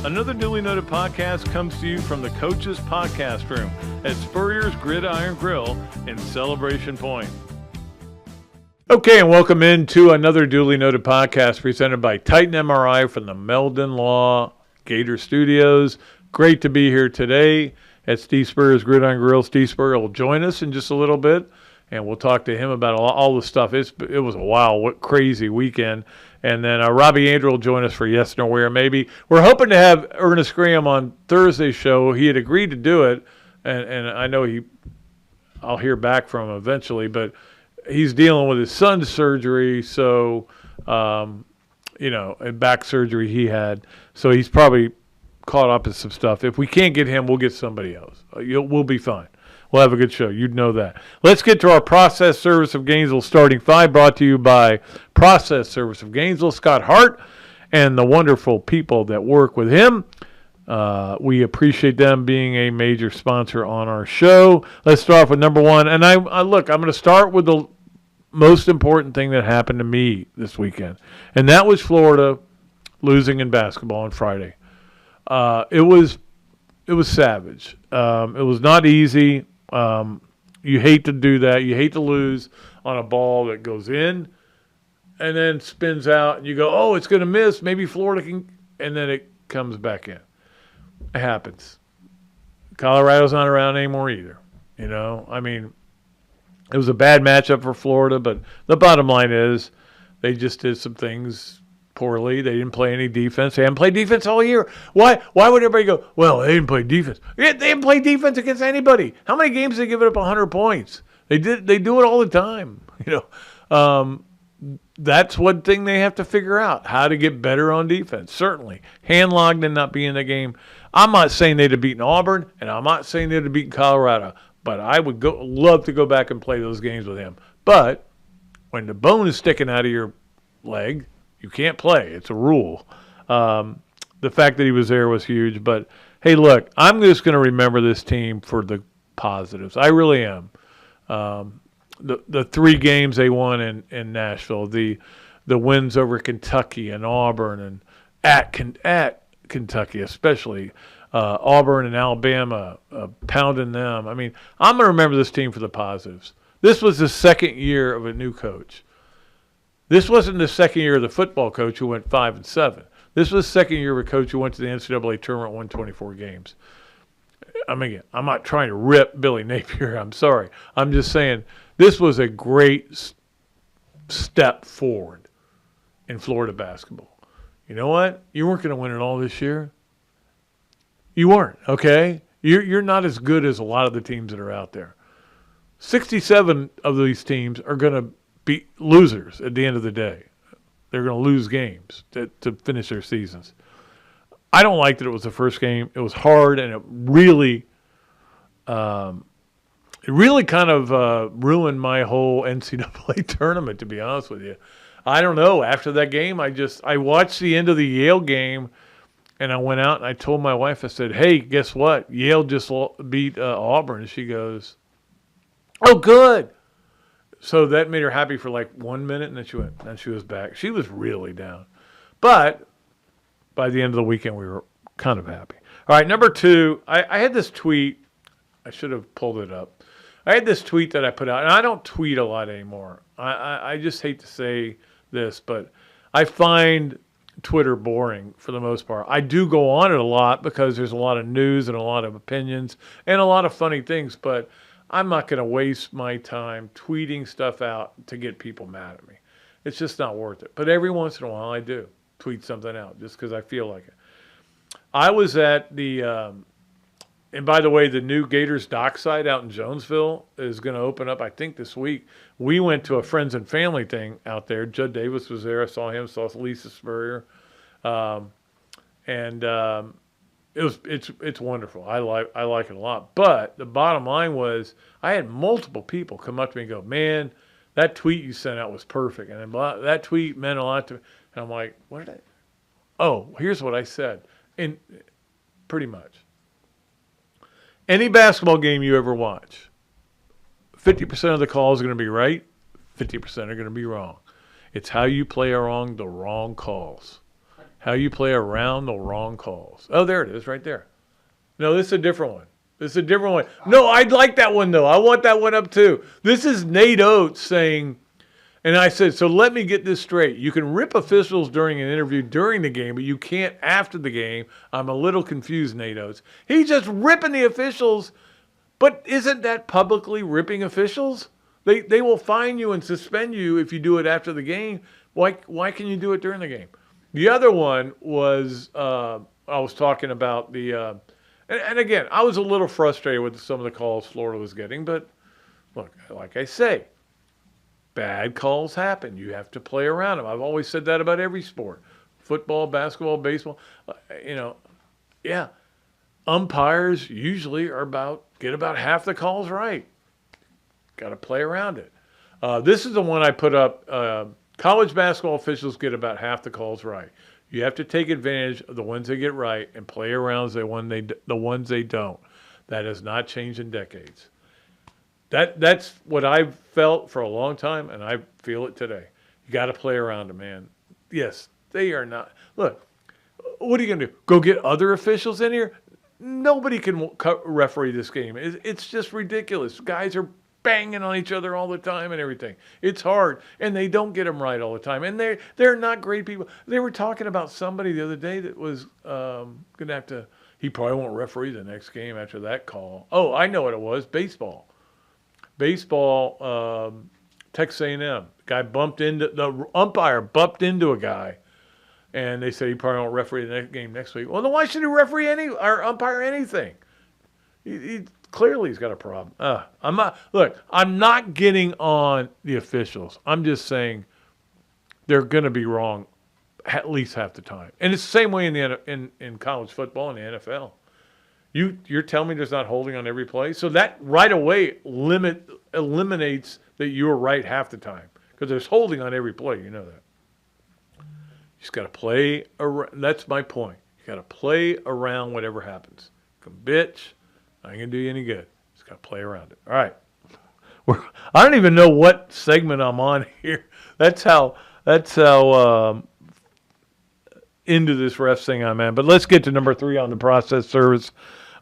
Another duly noted podcast comes to you from the Coach's Podcast Room at Spurrier's Gridiron Grill in Celebration Point. Okay, and welcome into another duly noted podcast presented by Titan MRI from the Meldon Law Gator Studios. Great to be here today at Steve Spurrier's Gridiron Grill. Steve Spurrier will join us in just a little bit, and we'll talk to him about all the stuff. It was a wild, crazy weekend. And then Robbie Andrew will join us for Yes Nor Where maybe. We're hoping to have Ernest Graham on Thursday's show. He had agreed to do it, and I know I'll hear back from him eventually, but he's dealing with his son's surgery, so, and back surgery he had. So he's probably caught up in some stuff. If we can't get him, we'll get somebody else. We'll be fine. We'll have a good show. You'd know that. Let's get to our Process Service of Gainesville starting five, brought to you by Process Service of Gainesville, Scott Hart, and the wonderful people that work with him. We appreciate them being a major sponsor on our show. Let's start off with number one. And I'm going to start with the most important thing that happened to me this weekend, and that was Florida losing in basketball on Friday. It was savage. It was not easy. You hate to do that. You hate to lose on a ball that goes in and then spins out, and you go, oh, it's going to miss. Maybe Florida can, and then it comes back in. It happens. Colorado's not around anymore either. It was a bad matchup for Florida, but the bottom line is they just did some things poorly. They didn't play any defense. They haven't played defense all year. Why would everybody go, well, they didn't play defense? Yeah, they didn't play defense against anybody. How many games did they give it up 100 points? They do it all the time. That's one thing they have to figure out, how to get better on defense. Certainly. Handlogged and not being in the game. I'm not saying they'd have beaten Auburn, and I'm not saying they'd have beaten Colorado, but I would love to go back and play those games with him. But when the bone is sticking out of your leg, you can't play. It's a rule. The fact that he was there was huge. But, hey, look, I'm just going to remember this team for the positives. I really am. The 3 games they won in Nashville, the wins over Kentucky and Auburn and at Kentucky especially, Auburn and Alabama, pounding them. I'm going to remember this team for the positives. This was the second year of a new coach. This wasn't the second year of the football coach who went 5-7. This was the second year of a coach who went to the NCAA tournament, won 24 games. I'm not trying to rip Billy Napier. I'm sorry. I'm just saying this was a great step forward in Florida basketball. You know what? You weren't going to win it all this year. You weren't, okay? You're not as good as a lot of the teams that are out there. 67 of these teams are going to be losers at the end of the day. They're going to lose games to finish their seasons. I don't like that it was the first game. It was hard, and it really kind of ruined my whole NCAA tournament, to be honest with you. I don't know. After that game, I watched the end of the Yale game, and I went out and I told my wife, I said, hey, guess what? Yale just beat Auburn. And she goes, oh, good. So that made her happy for like 1 minute, and then she was back. She was really down. But by the end of the weekend, we were kind of happy. All right, number 2, I had this tweet. I should have pulled it up. I had this tweet that I put out, and I don't tweet a lot anymore. I just hate to say this, but I find Twitter boring for the most part. I do go on it a lot because there's a lot of news and a lot of opinions and a lot of funny things, but I'm not going to waste my time tweeting stuff out to get people mad at me. It's just not worth it. But every once in a while I do tweet something out just because I feel like it. I was at the, and by the way, the new Gators dockside out in Jonesville is going to open up, I think, this week. We went to a friends and family thing out there. Judd Davis was there. I saw him, saw Lisa Spurrier. It's wonderful. I like it a lot. But the bottom line was I had multiple people come up to me and go, man, that tweet you sent out was perfect. And then that tweet meant a lot to me. And I'm like, what did I? Oh, here's what I said. And pretty much. Any basketball game you ever watch, 50% of the calls are going to be right, 50% are going to be wrong. It's how you play along the wrong calls. how you play around the wrong calls. Oh, there it is right there. No, this is a different one. This is a different one. No, I'd like that one, though. I want that one up, too. This is Nate Oates saying, and I said, so let me get this straight. You can rip officials during an interview during the game, but you can't after the game. I'm a little confused, Nate Oates. He's just ripping the officials, but isn't that publicly ripping officials? They will fine you and suspend you if you do it after the game. Why can you do it during the game? The other one was, I was talking about the and again, I was a little frustrated with some of the calls Florida was getting, but look, like I say, bad calls happen. You have to play around them. I've always said that about every sport. Football, basketball, baseball. Yeah. Umpires usually get about half the calls right. Got to play around it. This is the one I put up. College basketball officials get about half the calls right. You have to take advantage of the ones they get right and play around the ones they don't. That has not changed in decades. That's what I've felt for a long time, and I feel it today. You got to play around them, man. Yes, they are not. Look, what are you going to do? Go get other officials in here? Nobody can referee this game. It's just ridiculous. Guys are banging on each other all the time and everything. It's hard, and they don't get them right all the time. And they're not great people. They were talking about somebody the other day that was going to have to. He probably won't referee the next game after that call. Oh, I know what it was. Baseball, Texas A&M. The umpire bumped into a guy, and they said he probably won't referee the next game next week. Well, then why should he referee or umpire anything? He clearly he's got a problem. I'm not getting on the officials. I'm just saying they're going to be wrong at least half the time. And it's the same way in college football and the NFL. You're telling me there's not holding on every play? So that right away eliminates that you were right half the time because there's holding on every play. You know that. You just got to play around. That's my point. You got to play around whatever happens. You can bitch. I ain't going to do you any good. Just got to play around it. All right. I don't even know what segment I'm on here. That's how into this ref thing I'm in. But let's get to number 3 on the process service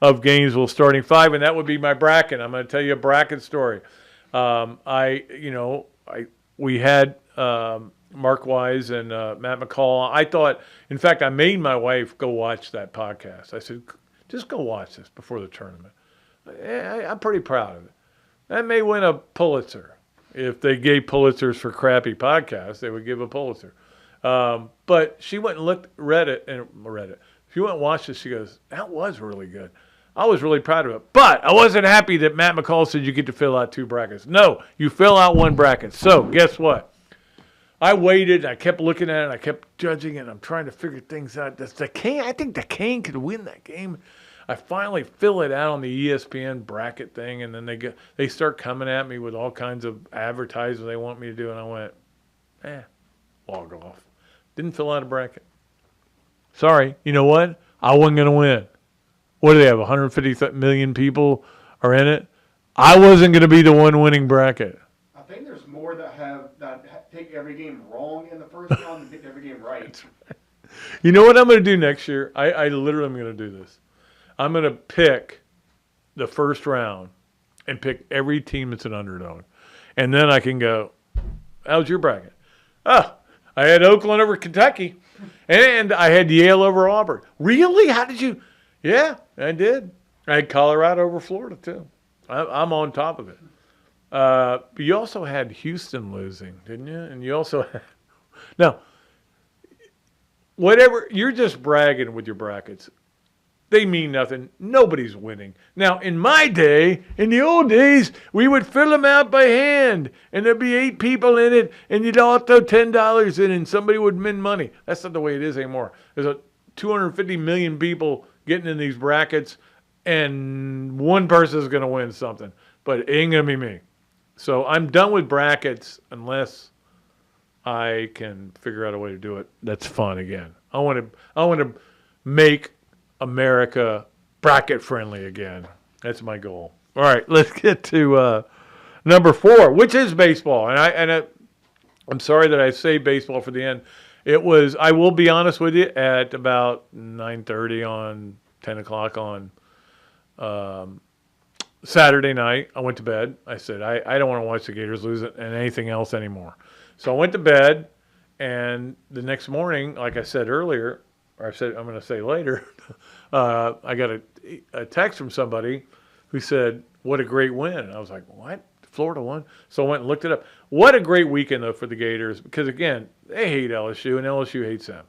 of Gainesville starting 5, and that would be my bracket. I'm going to tell you a bracket story. We had Mark Wise and Matt McCall. I thought, in fact, I made my wife go watch that podcast. I said, just go watch this before the tournament. I'm pretty proud of it. That may win a Pulitzer. If they gave Pulitzers for crappy podcasts, they would give a Pulitzer. But she went and read it. She went and watched it. She goes, that was really good. I was really proud of it. But I wasn't happy that Matt McCall said you get to fill out 2 brackets. No, you fill out 1 bracket. So guess what? I waited. I kept looking at it. I kept judging it. I'm trying to figure things out. Does the Cane? I think the Cane could win that game. I finally fill it out on the ESPN bracket thing, and then they start coming at me with all kinds of advertising they want me to do, and I went, log off. Didn't fill out a bracket. Sorry. You know what? I wasn't going to win. What do they have? 150 million people are in it. I wasn't going to be the one winning bracket. I think there's more that take every game wrong in the first round than take every game right. That's right. You know what I'm going to do next year? I literally am going to do this. I'm going to pick the first round and pick every team that's an underdog. And then I can go, how's your bracket? Oh, I had Oakland over Kentucky. And I had Yale over Auburn. Really? How did you? Yeah, I did. I had Colorado over Florida, too. I'm on top of it. But you also had Houston losing, didn't you? And you also had... Now, whatever, you're just bragging with your brackets. They mean nothing. Nobody's winning. Now, in my day, in the old days, we would fill them out by hand, and there'd be 8 people in it, and you'd all throw $10 in, and somebody would win money. That's not the way it is anymore. There's 250 million people getting in these brackets, and one person is going to win something, but it ain't going to be me. So I'm done with brackets unless I can figure out a way to do it that's fun again. I want to make America bracket friendly again. That's my goal. All right, let's get to number 4, which is baseball. And I'm sorry that I say baseball for the end. It was, I will be honest with you, at about 9:30 on 10 o'clock on Saturday night, I went to bed. I said, I don't want to watch the Gators lose it and anything else anymore. So I went to bed, and the next morning, like I said earlier, or I said I'm going to say later, I got a text from somebody who said, what a great win. And I was like, what? Florida won? So I went and looked it up. What a great weekend, though, for the Gators, because, again, they hate LSU, and LSU hates them.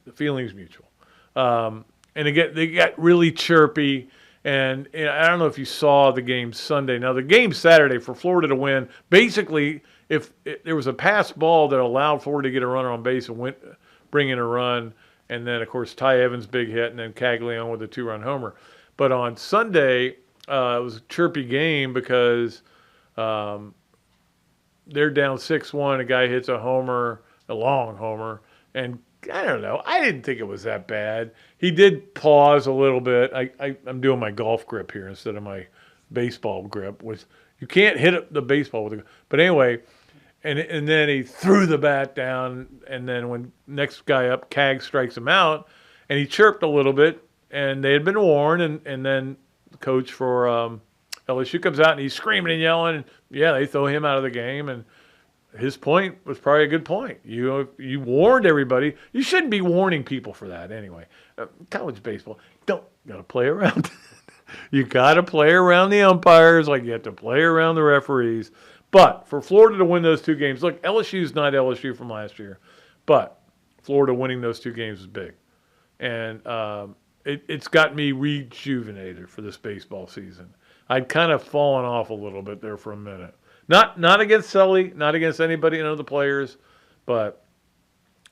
The feeling's mutual. And again, they got really chirpy. And I don't know if you saw the game Sunday. Now, the game Saturday for Florida to win, basically, if there was a pass ball that allowed Florida to get a runner on base and bring in a run, and then, of course, Ty Evans' big hit, and then Caglione with a 2-run homer. But on Sunday, it was a chirpy game because they're down 6-1. A guy hits a homer, a long homer, and I don't know. I didn't think it was that bad. He did pause a little bit. I'm doing my golf grip here instead of my baseball grip. You can't hit the baseball with it. But anyway, and then he threw the bat down, and then when next guy up, Cag strikes him out, and he chirped a little bit, and they had been warned, and then the coach for LSU comes out, and he's screaming and yelling, and yeah, they throw him out of the game, and his point was probably a good point. You warned everybody. You shouldn't be warning people for that anyway. College baseball, got to play around. You got to play around the umpires like you have to play around the referees. But for Florida to win those two games, look, LSU's not LSU from last year, but Florida winning those two games is big. And it's got me rejuvenated for this baseball season. I'd kind of fallen off a little bit there for a minute. Not against Sully, not against anybody, none of the players, but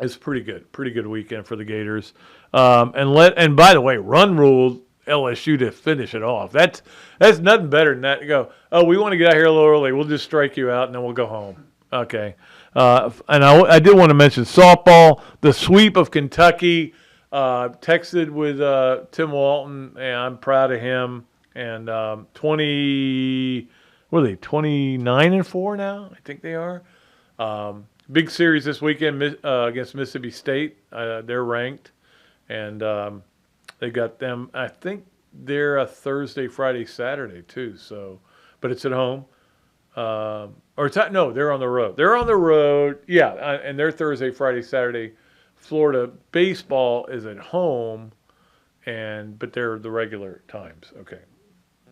it's pretty good weekend for the Gators. And by the way, run ruled LSU to finish it off. That's nothing better than that. To go, oh, we want to get out here a little early. We'll just strike you out and then we'll go home. Okay. And I did want to mention softball, the sweep of Kentucky. Texted with Tim Walton, and I'm proud of him. And 29-4 now? I think they are. Big series this weekend against Mississippi State. They're ranked, and they got them. I think they're a Thursday, Friday, Saturday too. So, but it's at home. They're on the road. They're on the road. Yeah, and they're Thursday, Friday, Saturday. Florida baseball is at home, but they're the regular times. Okay.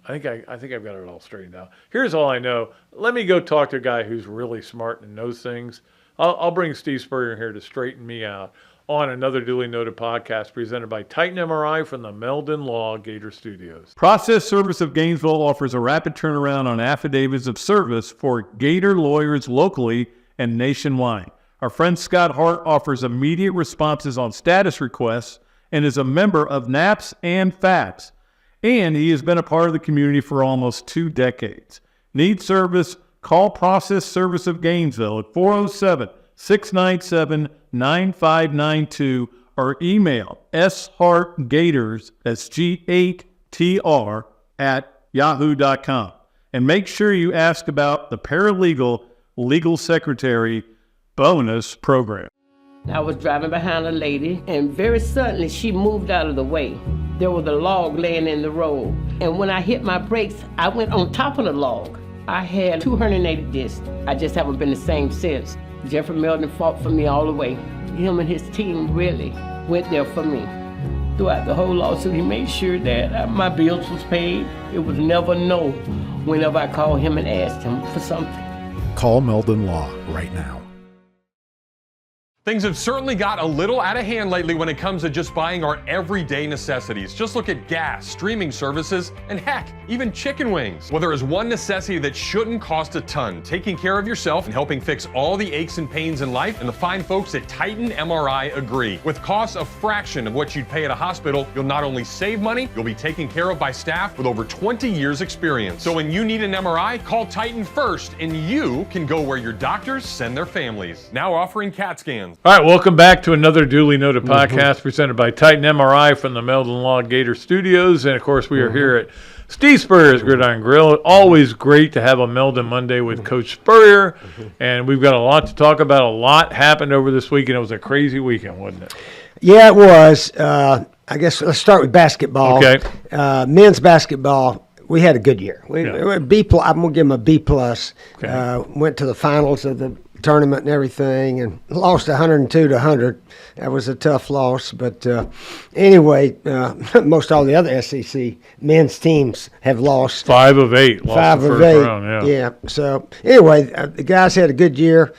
I think I've got it all straightened out. Here's all I know. Let me go talk to a guy who's really smart and knows things. I'll bring Steve Spurrier here to straighten me out on another duly noted podcast presented by Titan MRI from the Meldon Law Gator Studios. Process Service of Gainesville offers a rapid turnaround on affidavits of service for Gator lawyers locally and nationwide. Our friend Scott Hart offers immediate responses on status requests and is a member of NAPS and FAPS. And he has been a part of the community for almost 2 decades. Need service? Call Process Service of Gainesville at 407-697-9592 or email shartgators, that's G8TR, at yahoo.com. And make sure you ask about the paralegal legal secretary bonus program. I was driving behind a lady, and very suddenly she moved out of the way. There was a log laying in the road, and when I hit my brakes, I went on top of the log. I had 280 discs. I just haven't been the same since. Jeffrey Meldon fought for me all the way. Him and his team really went there for me. Throughout the whole lawsuit, he made sure that my bills was paid. It was never no whenever I called him and asked him for something. Call Meldon Law right now. Things have certainly got a little out of hand lately when it comes to just buying our everyday necessities. Just look at gas, streaming services, and heck, even chicken wings. Well, there is one necessity that shouldn't cost a ton: taking care of yourself and helping fix all the aches and pains in life, and the fine folks at Titan MRI agree. With costs a fraction of what you'd pay at a hospital, you'll not only save money, you'll be taken care of by staff with over 20 years experience. So when you need an MRI, call Titan first, and you can go where your doctors send their families. Now offering CAT scans. All right, welcome back to another duly noted podcast presented by Titan MRI from the Meldon Law Gator Studios. And, of course, we are here at Steve Spurrier's Gridiron Grill. Always great to have a Meldon Monday with Coach Spurrier. And we've got a lot to talk about. A lot happened over this weekend. It was a crazy weekend, wasn't it? Yeah, it was. I guess let's start with basketball. Okay. Men's basketball, we had a good year. We B plus. I'm gonna give them a B plus. Okay. Went to the finals of the tournament and everything, and lost 102 to 100. That was a tough loss, but anyway, most all the other SEC men's teams have lost. 5 of 8. Lost 5 the of first 8. round, Yeah. So anyway, the guys had a good year.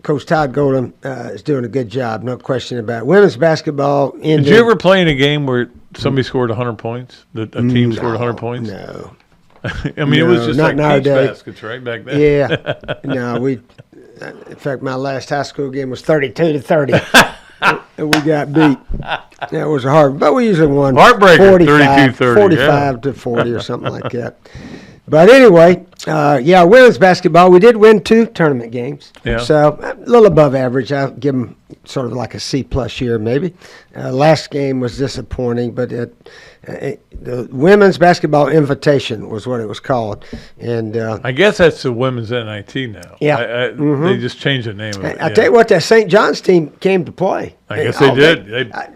Coach Todd Golden is doing a good job, no question about it. Women's basketball ended. Did you ever play in a game where somebody scored 100 points? A team scored 100 points? No. I mean, it was just not like peach nowadays. baskets, right, back then? Yeah. No, in fact, my last high school game was 32 to 30. And we got beat. That was hard, but we usually won Heartbreaker, 45, 32-30, 45 to 40 or something like that. But anyway, women's basketball, we did win 2 tournament games. Yeah. So a little above average. I'll give them sort of like a C-plus year maybe. Last game was disappointing, but the Women's Basketball Invitation was what it was called. And I guess that's the women's NIT now. Yeah. They just changed the name of it. I tell you what, that St. John's team came to play. I guess they did.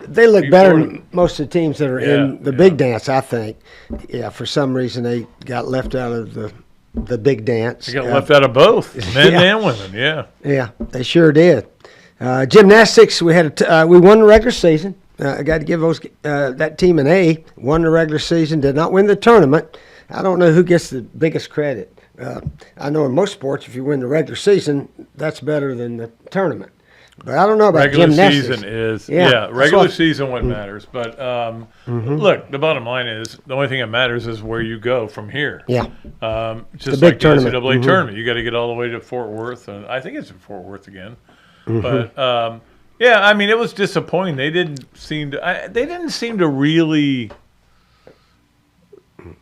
They look beat better Florida. than most of the teams that are in the big dance, I think. Yeah, for some reason they got left out of the big dance. They got left out of both, men Yeah. and women, yeah. Yeah, they sure did. Gymnastics, we won the regular season. I got to give that team an A. Won the regular season, did not win the tournament. I don't know who gets the biggest credit. I know in most sports, if you win the regular season, that's better than the tournament. But I don't know about Regular gymnastics. season is, that's regular what- season what matters. But look, the bottom line is the only thing that matters is where you go from here. Yeah. Just big like tournament. the NCAA tournament. You got to get all the way to Fort Worth. And I think it's in Fort Worth again. But, I mean, it was disappointing. They didn't seem to really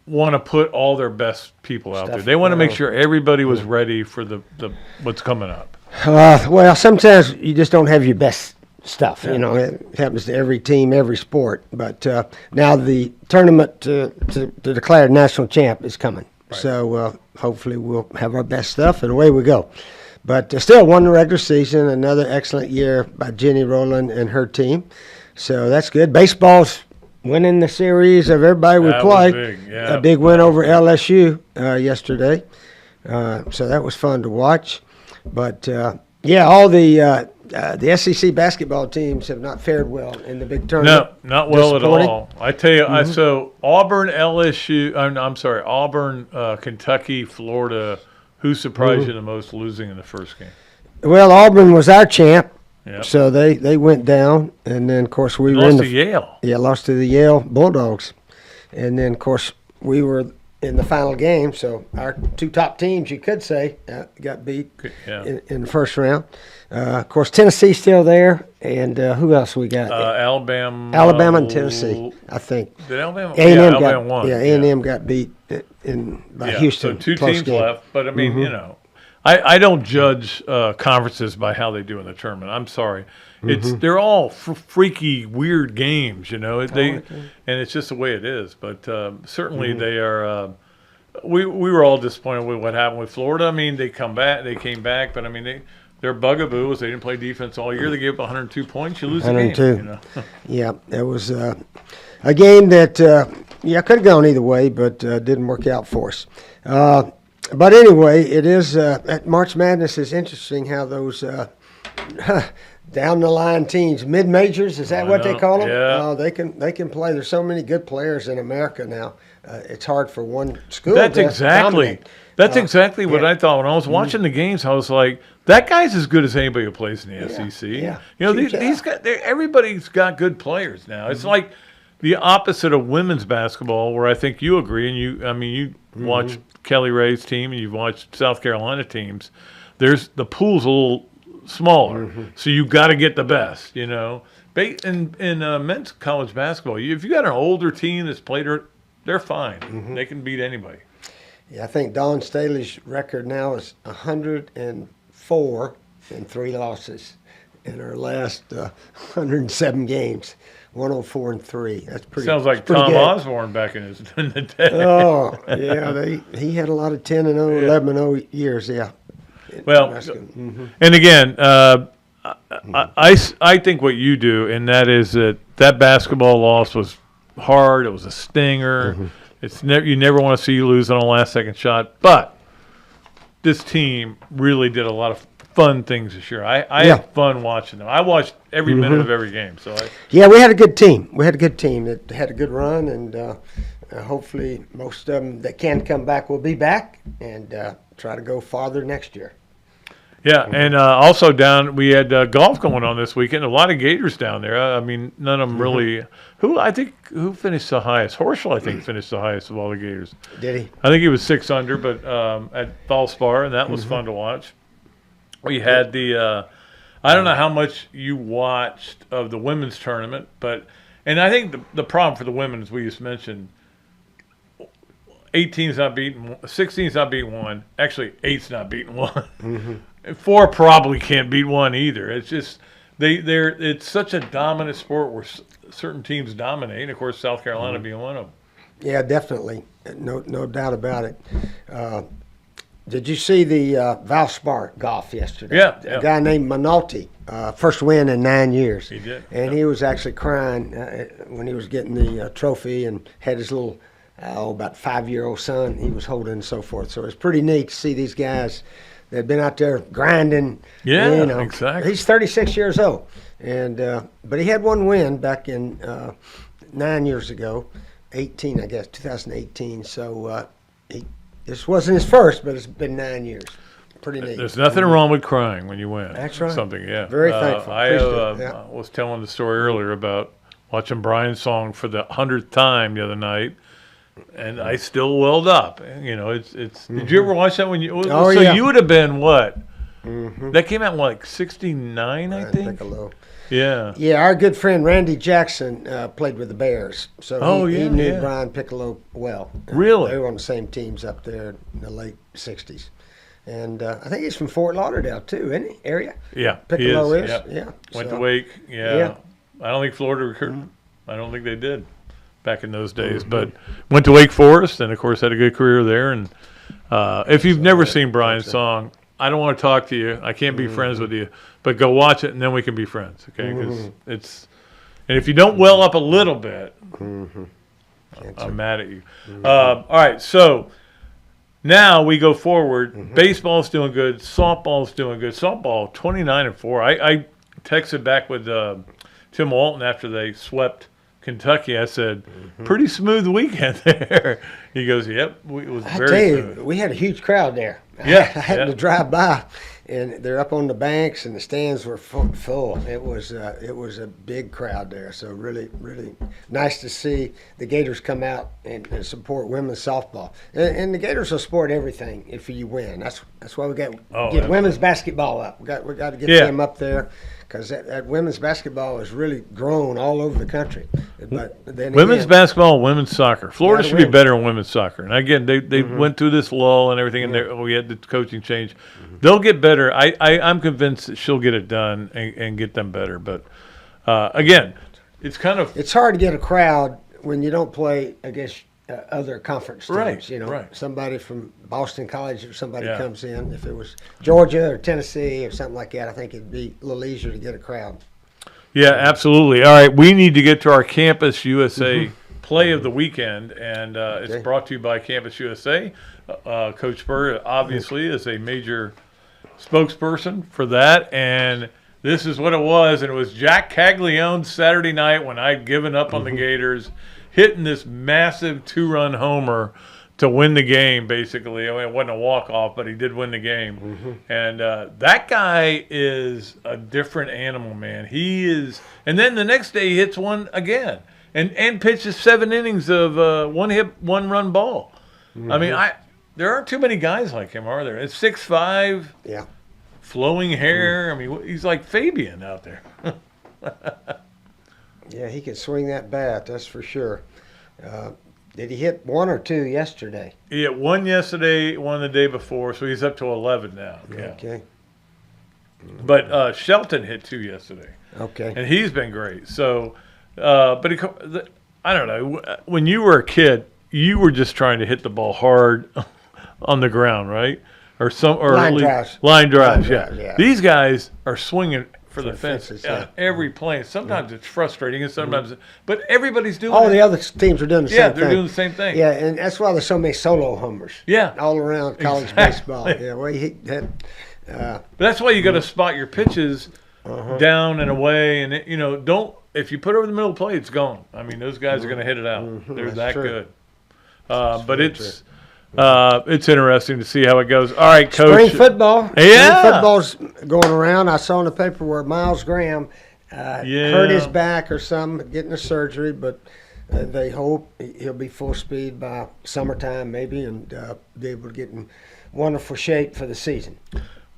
want to put all their best people out there. They want to make sure everybody was ready for the what's coming up. Well, sometimes you just don't have your best stuff. You know, it happens to every team, every sport. But now the tournament to declare national champ is coming. Right. So hopefully we'll have our best stuff, and away we go. But still won the regular season, another excellent year by Jenny Rowland and her team. So that's good. Baseball's winning the series of everybody we play. Big, yeah. A big win over LSU yesterday. So that was fun to watch. But, all the SEC basketball teams have not fared well in the big tournament. No, not well at all. I tell you, so Auburn, LSU, I'm sorry, Auburn, Kentucky, Florida, who surprised you the most losing in the first game? Well, Auburn was our champ. Yep. So they went down, and then, of course, we were Lost to Yale. Yeah, lost to the Yale Bulldogs. And then, of course, we were in the final game, so our 2 top teams, you could say, got beat in the first round. Of course, Tennessee's still there, and who else we got? Alabama and Tennessee, I think. Did Alabama? A&M Alabama won. Yeah, A&M got beat by Houston. So 2 close teams game. left, but I mean, you know, I don't judge conferences by how they do in the tournament. I'm sorry. They're all freaky, weird games, you know. And it's just the way it is. But certainly they are. We were all disappointed with what happened with Florida. I mean, they came back, but I mean their bugaboo was they didn't play defense all year. They gave up 102 points. You lose the game. 102. You know? Yeah, it was a game that could have gone either way, but didn't work out for us. But anyway, it is March Madness is interesting how those down the line teams, mid majors, is that what they call them? Yeah. They can play. There's so many good players in America now. It's hard for one school. That's to exactly. dominate. That's exactly what I thought when I was watching the games. I was like, that guy's as good as anybody who plays in the SEC. Yeah. You know, these guys. Everybody's got good players now. It's like the opposite of women's basketball, where I think you agree, and you watch Kelly Ray's team, and you've watched South Carolina teams. The pool's a little smaller, so you got to get the best. You know, in men's college basketball, if you got an older team that's played, they're fine. They can beat anybody. Yeah, I think Don Staley's record now is 104 and 3 losses. in our last 107 games. 104-3. That's pretty. Sounds like pretty Tom good. Osborne back in the day. Oh, yeah. He had a lot of 10-0, 11-0 years. Yeah. Well, and again, I think what you do, and that is that basketball loss was hard. It was a stinger. It's you never want to see you lose on a last-second shot. But this team really did a lot of fun things this year. I had fun watching them. I watched every minute of every game. So yeah, we had a good team. We had a good team that had a good run, and hopefully most of them that can come back will be back and try to go farther next year. yeah, and also we had golf going on this weekend. A lot of Gators down there. I mean, none of them really. Who finished the highest? Horschel, I think, finished the highest of all the Gators. Did he? I think he was 6 under, but at Valspar, and that was fun to watch. We had the I don't know how much you watched of the women's tournament, and I think the problem for the women, as we just mentioned, 18's not beating, 16's not beating one. Actually, 8's not beating one. 4 probably can't beat one either. It's just it's such a dominant sport where certain teams dominate. And of course, South Carolina being one of them. Yeah, definitely. No doubt about it. Did you see the Valspar golf yesterday? Yeah, A guy named Minolti, first win in 9 years. He did. And he was actually crying when he was getting the trophy and had his little, about 5-year-old son he was holding and so forth. So it's pretty neat to see these guys that have been out there grinding. Yeah, exactly. He's 36 years old. And but he had one win back in 9 years ago, 18, I guess, 2018. So this wasn't his first, but it's been 9 years. Pretty neat. There's nothing wrong with crying when you win. That's right. Something, yeah. Very thankful. I Appreciate it. I was telling the story earlier about watching Brian's song for the 100th time the other night, and I still welled up. You know, it's. Did you ever watch that when you? Oh, so yeah. you would have been what? That came out in like '69, I think. Piccolo. Yeah. Yeah, our good friend Randy Jackson played with the Bears, so he knew Brian Piccolo well. Really? They were on the same teams up there in the late '60s, and I think he's from Fort Lauderdale too, isn't he? Area? Yeah. Piccolo he is. is. Yeah. Went so- to Wake. Yeah. Yeah. I don't think Florida recruited. I don't think they did back in those days, but went to Wake Forest and of course had a good career there. And if you've never seen Brian's song, I don't want to talk to you. I can't be friends with you, but go watch it and then we can be friends, okay? Because and if you don't well up a little bit, I'm mad at you. All right, so now we go forward. Baseball's doing good. Softball's doing good. Softball 29-4. I texted back with Tim Walton after they swept Kentucky. I said, pretty smooth weekend there. He goes, yep, it was I very tell smooth. you, we had a huge crowd there. Yeah, I happened to drive by, and they're up on the banks, and the stands were full. It was a big crowd there. So really, really nice to see the Gators come out and support women's softball. And the Gators will support everything if you win. That's why we got get women's basketball up. We got to get them up there. Because that women's basketball has really grown all over the country. But then Women's again, basketball, women's soccer. Florida Gotta should be win. better in women's soccer. And again, they went through this lull and everything, and we had the coaching change. They'll get better. I'm convinced that she'll get it done and get them better. But again, it's kind of it's hard to get a crowd when you don't play against other conference teams. Right, You know, right. somebody from Boston College or somebody Yeah. comes in. If it was Georgia or Tennessee or something like that, I think it'd be a little easier to get a crowd. yeah, absolutely. All right, we need to get to our Campus USA play of the weekend, and it's brought to you by Campus USA. Coach Spurrier obviously is a major spokesperson for that, and this is what it was. And it was Jack Caglione's Saturday night when I'd given up on the Gators, hitting this massive 2-run homer to win the game, basically. I mean, it wasn't a walk-off, but he did win the game. And that guy is a different animal, man. He is – and then the next day he hits one again and pitches 7 innings of one-hit, one-run ball. I mean, there aren't too many guys like him, are there? It's 6'5", Yeah. flowing hair. I mean, he's like Fabian out there. Yeah, he can swing that bat, that's for sure. Did he hit 1 or 2 yesterday? He hit 1 yesterday, 1 the day before, so he's up to 11 now. Yeah. Okay. But Shelton hit 2 yesterday. Okay. And he's been great. So, but I don't know. When you were a kid, you were just trying to hit the ball hard on the ground, right? Or Line drives. Line drives, Line drives, yeah. yeah. These guys are swinging for the fences, fences yeah. every play. Sometimes it's frustrating, and sometimes, but everybody's doing All it. the other teams are doing the same thing. Yeah, they're doing the same thing. Yeah, and that's why there's so many solo homers. Yeah. All around college Exactly. baseball. Yeah, well, But that's why you got to spot your pitches down and away, and don't. If you put it over the middle of the plate, it's gone. I mean, those guys are going to hit it out. They're That's that true. good. But it's interesting to see how it goes. All right, Coach. Spring football. Yeah. Spring football's going around. I saw in the paper where Miles Graham hurt his back or something, getting a surgery, but they hope he'll be full speed by summertime maybe and be able to get in wonderful shape for the season.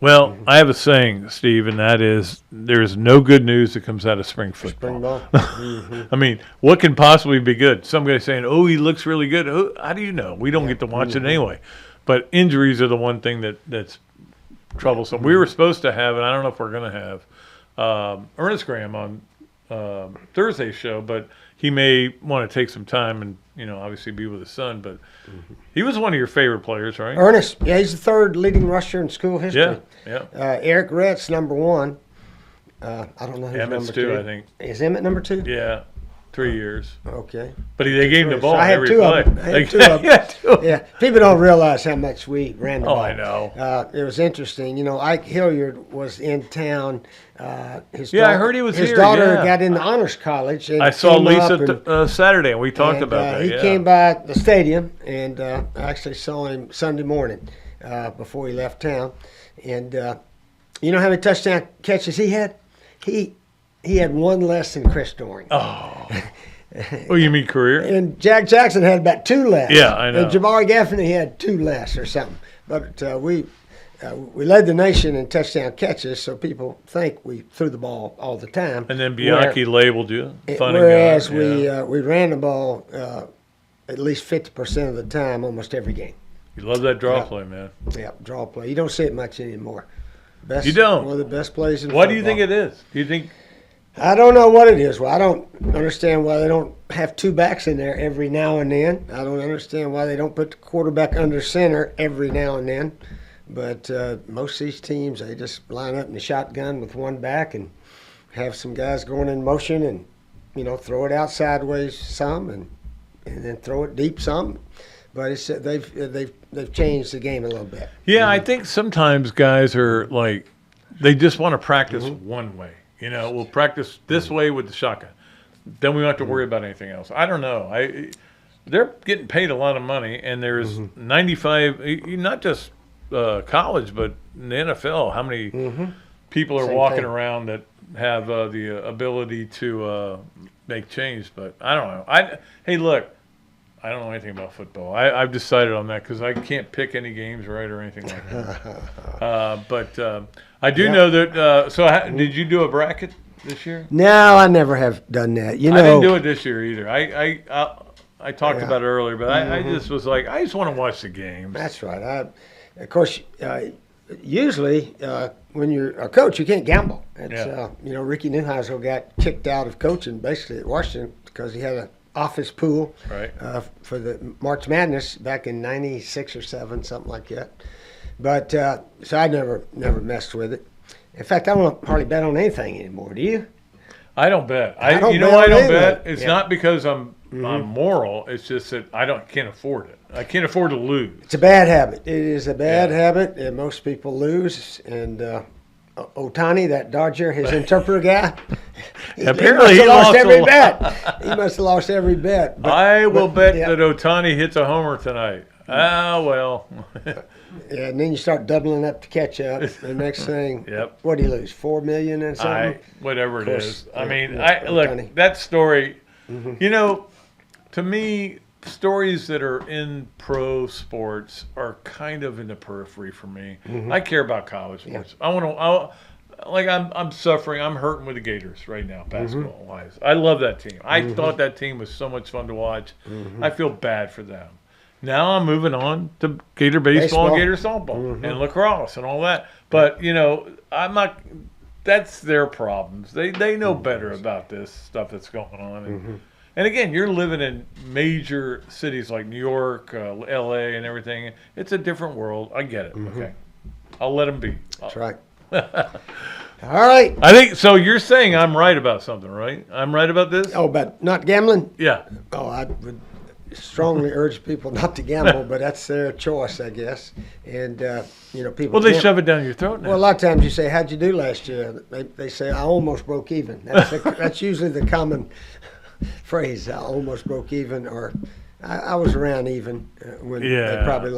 Well, I have a saying, Steve, and that is there's no good news that comes out of spring football. Spring ball. I mean, what can possibly be good? Some guy saying, "Oh, he looks really good." How do you know? We don't get to watch it anyway. But injuries are the one thing that's troublesome. We were supposed to have, and I don't know if we're going to have, Ernest Graham on Thursday's show, but he may want to take some time and obviously be with his son. But he was one of your favorite players, right? Ernest, yeah, he's the third leading rusher in school history. Yeah. Eric Rhett's number 1. I don't know who's Emmett's number 2, 2. I think. Is Emmett number 2? Yeah, 3 years. Okay. But they gave him the ball I had every 2 play. of them. I had 2 of them. Yeah, 2 of them. Yeah, people don't realize how much we ran the Oh, ball. I know. It was interesting. Ike Hilliard was in town. His I heard he was his here, daughter yeah. got into honors college. And I saw came up Lisa Saturday, and we talked and, about that. He Yeah. came by the stadium, and I actually saw him Sunday morning before he left town. And you know how many touchdown catches he had? He had 1 less than Chris Doring. Oh, you mean career? And Jack Jackson had about 2 less. Yeah, I know. And Jabari Gaffney had 2 less or something. But we led the nation in touchdown catches, so people think we threw the ball all the time. And then Bianchi labeled you. Funny Whereas guy. Yeah. we ran the ball at least 50% of the time, almost every game. You love that draw play, man. Yeah, draw play. You don't see it much anymore. Best, You don't? One of the best plays in What football. do you think it is? Do you think? I don't know what it is. Well, I don't understand why they don't have 2 backs in there every now and then. I don't understand why they don't put the quarterback under center every now and then. But most of these teams, they just line up in the shotgun with 1 back and have some guys going in motion and, throw it out sideways some and then throw it deep some. But it's they've changed the game a little bit. Yeah, I think sometimes guys are like, they just want to practice one way. We'll practice this way with the shotgun. Then we don't have to worry about anything else. I don't know. They're getting paid a lot of money, and there's 95, not just college, but in the NFL, how many people are Same walking thing. around that have the ability to make change? But I don't know. Hey, look, I don't know anything about football. I've decided on that because I can't pick any games right or anything like that. But I do know that. Did you do a bracket this year? No, I never have done that. I didn't do it this year either. I talked about it earlier, but I just was like, I just want to watch the games. That's right. Of course, usually when you're a coach, you can't gamble. It's, Ricky Neuheisel got kicked out of coaching basically at Washington because he had an office pool for the March Madness back in '96 or '7, something like that. But so I never messed with it. In fact, I don't hardly bet on anything anymore. Do you? I don't bet. I don't you know bet why I on don't anything. bet? It's Yeah. not because I'm moral. It's just that can't afford it. I can't afford to lose. It's a bad habit. It is a bad habit, and most people lose. And Otani, that Dodger, his interpreter guy, Apparently he he lost lost every a bet. He must have lost every bet. I will bet yeah. that Otani hits a homer tonight. Well. Yeah, and then you start doubling up to catch up. The next thing, what do you lose? $4 million and something? Whatever it course, is. I yeah, mean, yeah, look, Otani. that story, to me, stories that are in pro sports are kind of in the periphery for me. I care about college sports. I'm suffering. I'm hurting with the Gators right now, basketball-wise. I love that team. I thought that team was so much fun to watch. I feel bad for them. Now I'm moving on to Gator baseball. And Gator softball and lacrosse and all that. But, I'm not – that's their problems. They know better about this stuff that's going on. And again, you're living in major cities like New York, L.A. and everything. It's a different world. I get it. Okay. I'll let them be. That's right. All right. I think – so you're saying I'm right about something, right? I'm right about this? Oh, but not gambling? Yeah. Oh, I would strongly urge people not to gamble, but that's their choice, I guess. And, people. Well, they shove it down your throat now. Well, a lot of times you say, "How'd you do last year?" They say, "I almost broke even." That's usually the common phrase. I almost broke even, or I was around even when they probably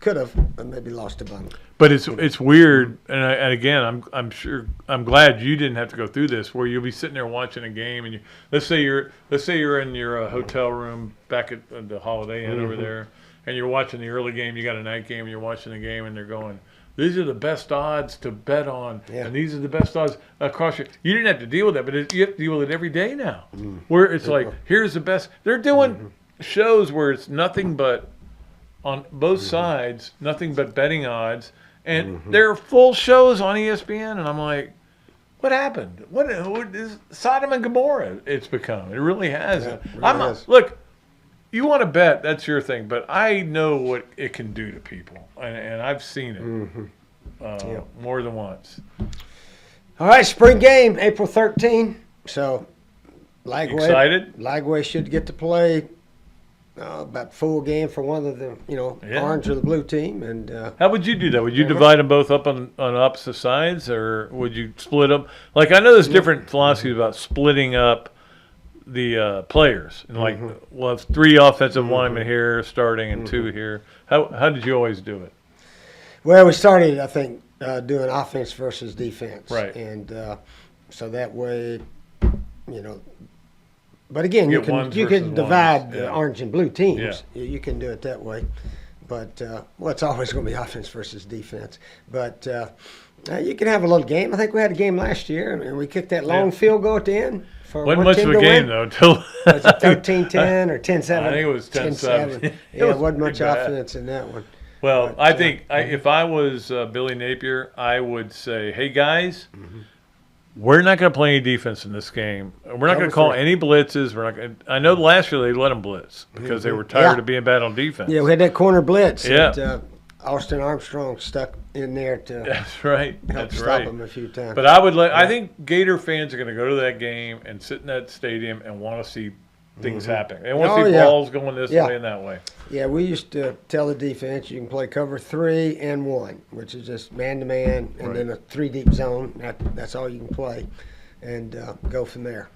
could have, but maybe lost a bunch. But it's weird, and again, I'm glad you didn't have to go through this, where you'll be sitting there watching a game, and let's say you're in your hotel room back at the Holiday Inn over there, and you're watching the early game. You got a night game, and you're watching the game, and they're going, "These are the best odds to bet on, and these are the best odds across your." You didn't have to deal with that, but you have to deal with it every day now, where it's like, here's the best. They're doing shows where it's nothing but on both sides, nothing but betting odds. And there are full shows on ESPN, and I'm like, what happened? What is Sodom and Gomorrah it's become? It really has. Yeah, it really has. Look, you want to bet, that's your thing, but I know what it can do to people, and I've seen it more than once. All right, spring game, April 13. So, Excited? Lagway should get to play about full game for one of the, orange or the blue team. And how would you do that? Would you divide them both up on opposite sides, or would you split them? Like, I know there's different philosophies about splitting up the players, and like we'll have 3 offensive linemen here starting and 2 here. How did you always do it? Well, we started, I think, doing offense versus defense, right? And so that way, But again, you can divide the orange and blue teams. Yeah. You can do it that way. But, it's always going to be offense versus defense. But you can have a little game. I think we had a game last year, and we kicked that long field goal at the end. Wasn't much of a game, though. Was it 13-10 or 10-7? I think it was 10-7. It wasn't much offense in that one. Well, but, I think if I was Billy Napier, I would say, hey, guys, we're not going to play any defense in this game. We're not going to call any blitzes. We're not going. I know last year they let them blitz because they were tired of being bad on defense. Yeah, we had that corner blitz. Yeah. That, Austin Armstrong stuck in there to That's right. help That's stop right. him a few times. But I think Gator fans are going to go to that game and sit in that stadium and want to see things happen. They want to see balls going this way and that way. Yeah, we used to tell the defense you can play cover 3 and 1, which is just man-to-man, and then a 3-deep zone. That's all you can play, and go from there.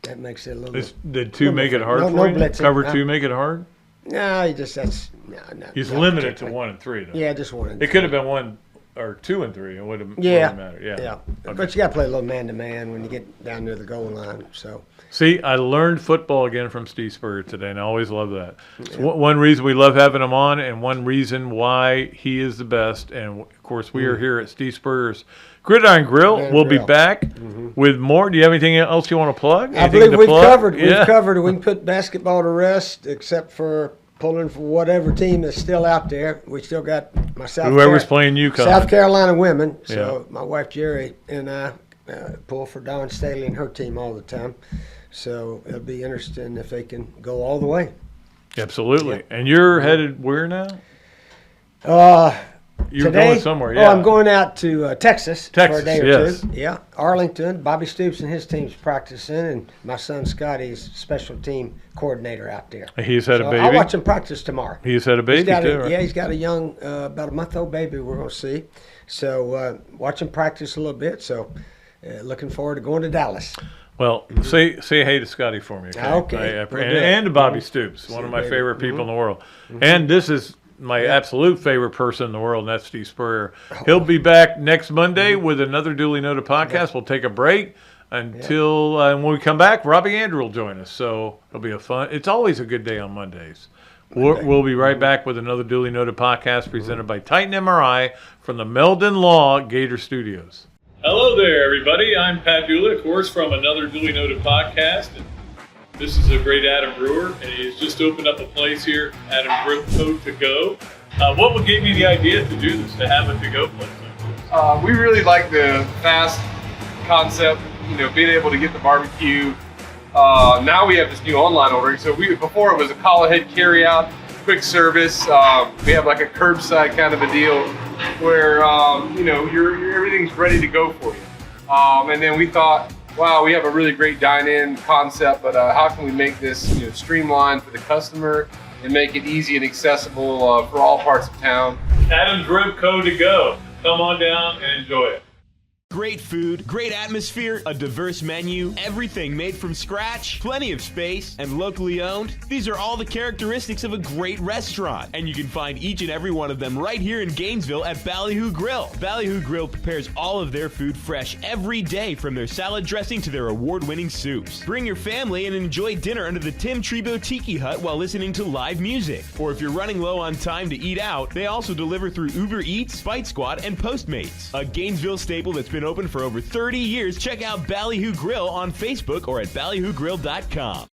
That makes it a little bit. Did 2 make it hard for you? Blitzing. Cover 2 make it hard? No, no. He's limited to 1 and 3, though. Yeah, just 1 and 3. It could have been 1 or 2 and 3. It would have mattered. Yeah. Okay. But you got to play a little man-to-man when you get down near the goal line. So. See, I learned football again from Steve Spurrier today, and I always love that. It's one reason we love having him on, and one reason why he is the best. And, of course, we are here at Steve Spurrier's Gridiron Grill. We'll be back with more. Do you have anything else you want to plug? I believe we've covered. We've covered. We can put basketball to rest, except for pulling for whatever team is still out there. We still got my whoever's playing UConn. South Carolina women. So my wife Jerry and I pull for Dawn Staley and her team all the time. So it'll be interesting if they can go all the way. Absolutely. Yeah. And you're headed where now? You're today, going somewhere, yeah. I'm going out to Texas for a day or two. Yeah, Arlington. Bobby Stoops and his team's practicing, and my son Scotty's special team coordinator out there. He's had a baby? I'll watch him practice tomorrow. He's had a baby too, right? Yeah, he's got a young, about a month-old baby we're going to see. So watch him practice a little bit. So looking forward to going to Dallas. Well, say hey to Scotty for me, okay? Okay. And to Bobby Stoops, one of my favorite people in the world. And this is my absolute favorite person in the world, and that's Steve Spurrier. He'll be back next Monday with another Dooley Noted podcast. We'll take a break until when we come back, Robbie Andrew will join us. So it'll be it's always a good day on Mondays. We'll be right back with another Dooley Noted podcast presented by Titan MRI from the Meldon Law Gator Studios. Hello there, everybody. I'm Pat Dooley, of course, from another Dooley Noted podcast. This is a great Adam brewer, and he's just opened up a place here, Adam Brew Co. To Go. What would give you the idea to do this, to have a to-go place like this? We really like the fast concept, being able to get the barbecue. Now we have this new online ordering. So before it was a call ahead carry out, quick service. We have like a curbside kind of a deal where everything's ready to go for you. And then we thought, wow, we have a really great dine-in concept, but how can we make this streamlined for the customer and make it easy and accessible for all parts of town? Adam's Brew Co. To Go. Come on down and enjoy it. Great food, great atmosphere, a diverse menu, everything made from scratch, plenty of space, and locally owned. These are all the characteristics of a great restaurant, and you can find each and every one of them right here in Gainesville at Ballyhoo Grill. Ballyhoo Grill prepares all of their food fresh every day, from their salad dressing to their award-winning soups. Bring your family and enjoy dinner under the Tim Trebo Tiki Hut while listening to live music. Or if you're running low on time to eat out, they also deliver through Uber Eats, Fight Squad, and Postmates. A Gainesville staple that's been open for over 30 years. Check out Ballyhoo Grill on Facebook or at ballyhoogrill.com.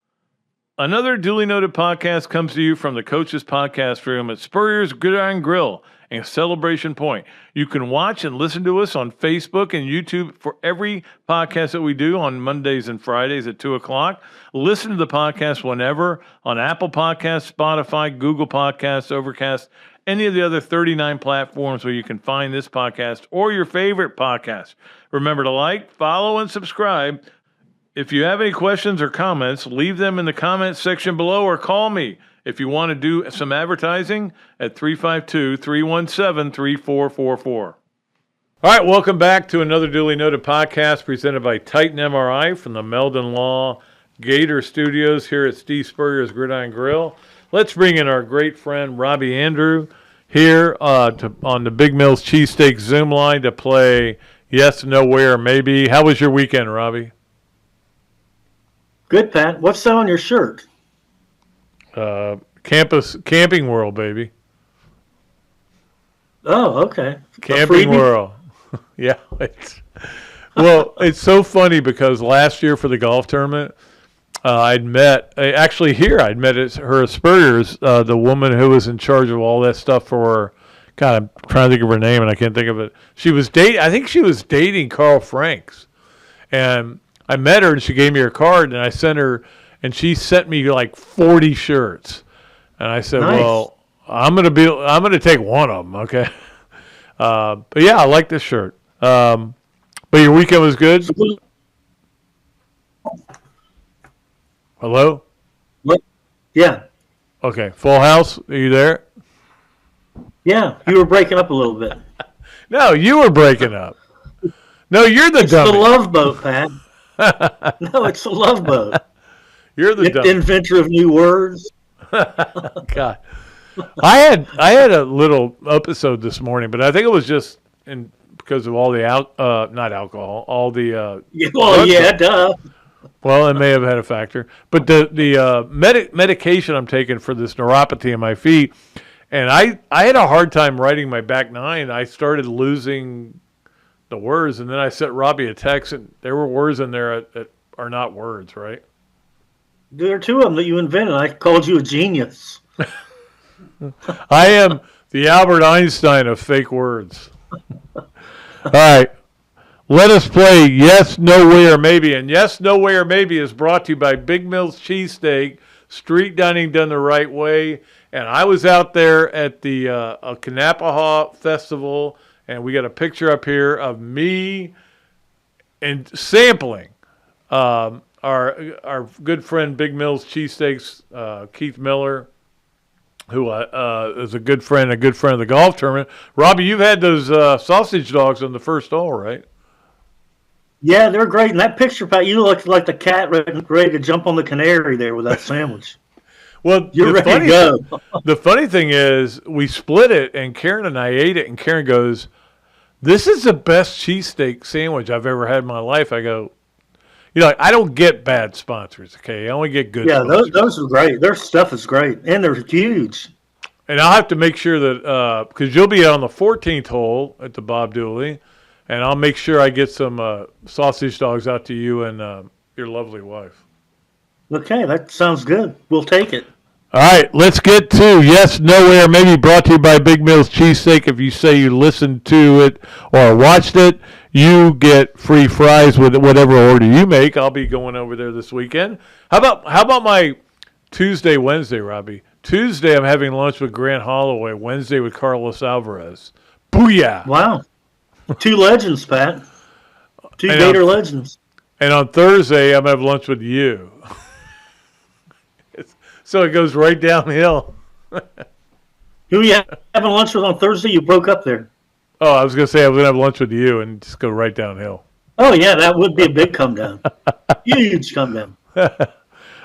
Another duly noted podcast comes to you from the Coach's Podcast Room at Spurrier's Gridiron Grill and Celebration Point. You can watch and listen to us on Facebook and YouTube for every podcast that we do on Mondays and Fridays at 2 o'clock. Listen to the podcast whenever on Apple Podcasts, Spotify, Google Podcasts, Overcast, any of the other 39 platforms where you can find this podcast or your favorite podcast. Remember to like, follow, and subscribe. If you have any questions or comments, leave them in the comments section below or call me if you want to do some advertising at 352-317-3444. All right, welcome back to another duly noted podcast presented by Titan MRI from the Meldon Law Gator Studios here at Steve Spurrier's Gridiron Grill. Let's bring in our great friend Robbie Andrew here on the Big Mills Cheesesteaks Zoom line to play Yes, No, Where, Maybe. How was your weekend, Robbie? Good, Pat. What's that on your shirt? Camping World, baby. Oh, okay. Camping World. Yeah. It's so funny because last year for the golf tournament, I'd met her at Spurrier's, the woman who was in charge of all that stuff for, God, I'm trying to think of her name and I can't think of it. I think she was dating Carl Franks. And I met her and she gave me her card and I sent her, and she sent me like 40 shirts. And I said, nice. Well, I'm going to take one of them. Okay. But yeah, I like this shirt. But your weekend was good? Hello? What? Yeah. Okay. Full house? Are you there? Yeah. You were breaking up a little bit. No, you were breaking up. No, you're the dummy. It's the Love Boat, Pat. No, it's the Love Boat. You're the dummy. Inventor of new words. God. I had a little episode this morning, but I think it was just because of all the not alcohol, all the duh. Well, it may have had a factor, but the medication I'm taking for this neuropathy in my feet, and I had a hard time writing my back nine. I started losing the words, and then I sent Robbie a text, and there were words in there that are not words, right? There are two of them that you invented. I called you a genius. I am the Albert Einstein of fake words. All right. Let us play Yes, No, Where, Maybe. And Yes, No, Where, Maybe is brought to you by Big Mills Cheesesteak, street dining done the right way. And I was out there at the Kanapaha Festival, and we got a picture up here of me and sampling our good friend Big Mills Cheesesteaks, Keith Miller, who is a good friend of the golf tournament. Robbie, you've had those sausage dogs on the first hole, right? Yeah, they're great. And that picture, Pat, you look like the cat ready to jump on the canary there with that sandwich. Well, you're ready to go. The funny thing is, we split it, and Karen and I ate it, and Karen goes, "This is the best cheesesteak sandwich I've ever had in my life." I go, I don't get bad sponsors, okay? I only get good sponsors. Those are great. Their stuff is great, and they're huge. And I'll have to make sure that because you'll be on the 14th hole at the Bob Dooley, and I'll make sure I get some sausage dogs out to you and your lovely wife. Okay, that sounds good. We'll take it. All right, let's get to Yes, Nowhere, maybe brought to you by Big Mill's Cheesesteak. If you say you listened to it or watched it, you get free fries with whatever order you make. I'll be going over there this weekend. How about my Tuesday, Wednesday, Robbie? Tuesday, I'm having lunch with Grant Holloway. Wednesday with Carlos Alvarez. Booyah! Wow. 2 legends, Pat. 2 Gator legends. And on Thursday, I'm having lunch with you. So it goes right downhill. Who you having lunch with on Thursday? You broke up there. Oh, I was going to say I was going to have lunch with you and just go right downhill. Oh, yeah, that would be a big come down. Huge come down. All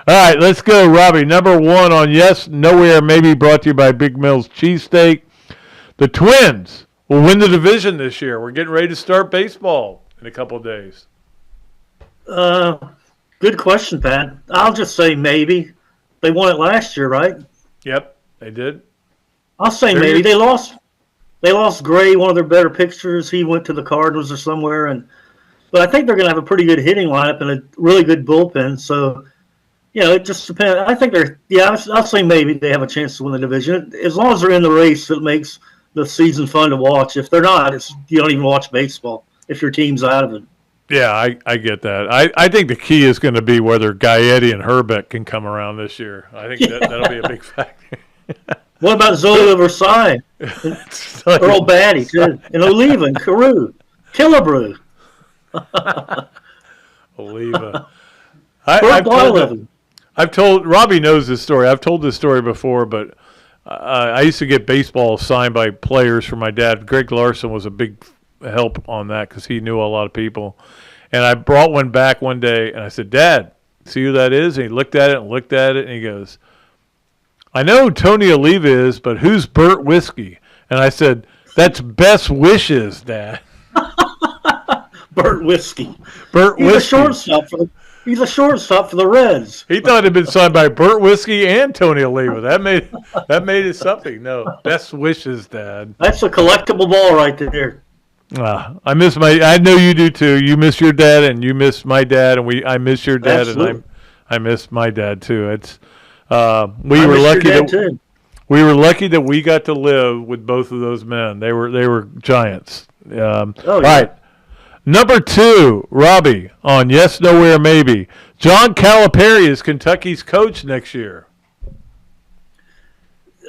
right, let's go, Robbie. Number 1 on Yes, Nowhere, maybe brought to you by Big Mill's Cheesesteak. The Twins will win the division this year. We're getting ready to start baseball in a couple of days. Good question, Pat. I'll just say maybe. They won it last year, right? Yep, they did. I'll say maybe. They lost Gray, one of their better pitchers. He went to the Cardinals or somewhere, but I think they're going to have a pretty good hitting lineup and a really good bullpen. So, it just depends. I think I'll say maybe they have a chance to win the division. As long as they're in the race, it makes the season fun to watch. If they're not, you don't even watch baseball if your team's out of it. Yeah, I get that. I think the key is going to be whether Gaetti and Herbeck can come around this year. I think that'll be a big factor. What about Zola Versailles? Earl Batty, too. And Oliva and Carew. Killebrew. Oliva. I've told Robbie knows this story. I've told this story before, but I used to get baseball signed by players for my dad. Greg Larson was a big help on that because he knew a lot of people. And I brought one back one day, and I said, Dad, see who that is? And he looked at it, and he goes, I know who Tony Oliva is, but who's Burt Whiskey? And I said, that's Best Wishes, Dad. Burt Whiskey. Burt Whiskey. He's a shortstop for the Reds. He thought it'd been signed by Burt Whiskey and Tony Oliva. That made it something. No, Best Wishes, Dad. That's a collectible ball right there. I miss I know you do too. You miss your dad, and you miss my dad, and I miss your dad, Absolutely. And I miss my dad too. It's we were lucky that we got to live with both of those men. They were giants. All right, number 2, Robbie on Yes, Nowhere, Maybe. John Calipari is Kentucky's coach next year.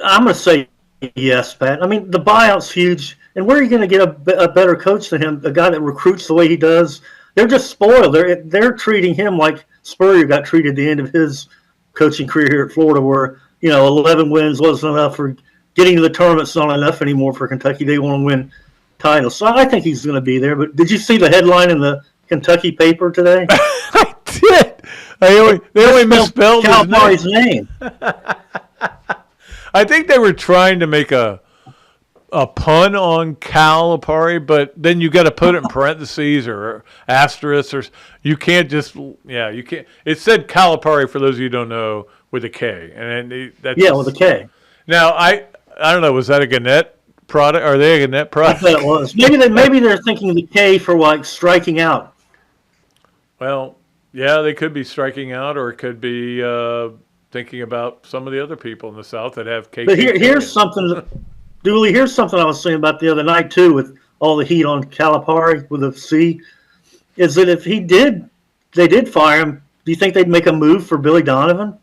I'm going to say yes, Pat. I mean, the buyout's huge. And where are you going to get a better coach than him, a guy that recruits the way he does? They're just spoiled. They're treating him like Spurrier got treated at the end of his coaching career here at Florida, where 11 wins wasn't enough for getting to the tournament's not enough anymore for Kentucky. They want to win titles. So I think he's going to be there. But did you see the headline in the Kentucky paper today? I did. They only misspelled his name. I think they were trying to make a pun on Calipari, but then you got to put it in parentheses or asterisks, or you can't just you can't. It said Calipari, for those of you who don't know, with a K, and with a K. Now I don't know, was that a Gannett product? Are they a Gannett product? I bet it was. Maybe they're thinking the K for like striking out. Well, yeah, they could be striking out, or it could be thinking about some of the other people in the South that have K. But here's something. Dooley, here's something I was saying about the other night, too, with all the heat on Calipari with a C, is that if they did fire him, do you think they'd make a move for Billy Donovan?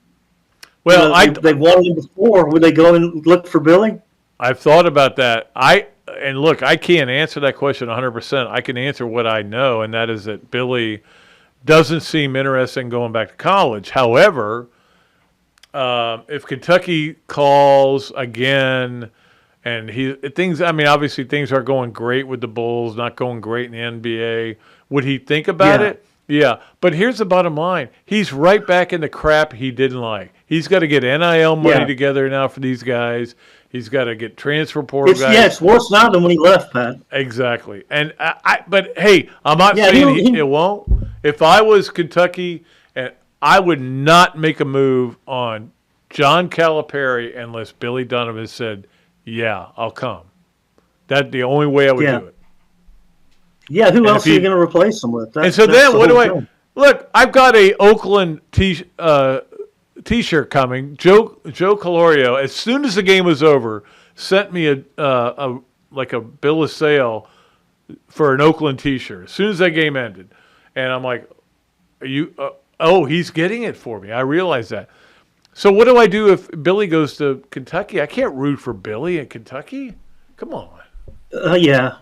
Well, they've wanted him before. Would they go and look for Billy? I've thought about that. I can't answer that question 100%. I can answer what I know, and that is that Billy doesn't seem interested in going back to college. However, if Kentucky calls again, and obviously things aren't going great with the Bulls, not going great in the NBA. Would he think about it? Yeah. But here's the bottom line. He's right back in the crap he didn't like. He's got to get NIL money together now for these guys. He's got to get transfer portal guys. Yeah, it's worse now than when he left, Pat. Exactly. And but hey, I'm not saying it won't. If I was Kentucky, and I would not make a move on John Calipari unless Billy Donovan said, yeah, I'll come. That's the only way I would do it. Yeah, who else are you going to replace him with? And so then what do I – look, I've got a Oakland T-shirt coming. Joe Calorio, as soon as the game was over, sent me a bill of sale for an Oakland T-shirt. As soon as that game ended, and I'm like, "Are you? Oh, he's getting it for me." I realized that. So what do I do if Billy goes to Kentucky? I can't root for Billy in Kentucky. Come on. Yeah.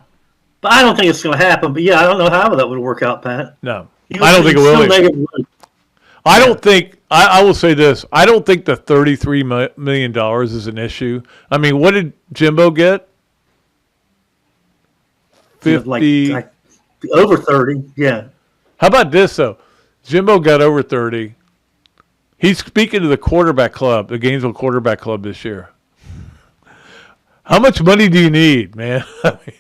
But I don't think it's going to happen. But, yeah, I don't know how that would work out, Pat. No. I don't think it will. I don't think – I will say this. I don't think the $33 million is an issue. I mean, what did Jimbo get? 50 like over 30, yeah. How about this, though? Jimbo got over 30. He's speaking to the quarterback club, the Gainesville quarterback club this year. How much money do you need, man? I mean,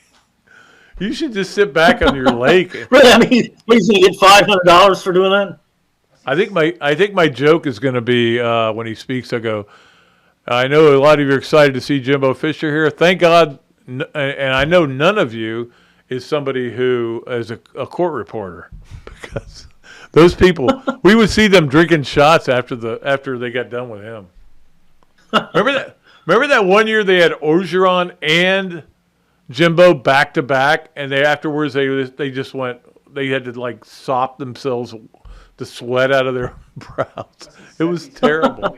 you should just sit back on your lake. Really? I mean, he's going to get $500 for doing that? I think my joke is going to be when he speaks, I go, I know a lot of you are excited to see Jimbo Fisher here. Thank God, and I know none of you is somebody who is a court reporter, because those people, we would see them drinking shots after they got done with him. Remember that one year they had Orgeron and Jimbo back to back, and afterwards they just went, they had to like sop themselves the sweat out of their brows. It was terrible.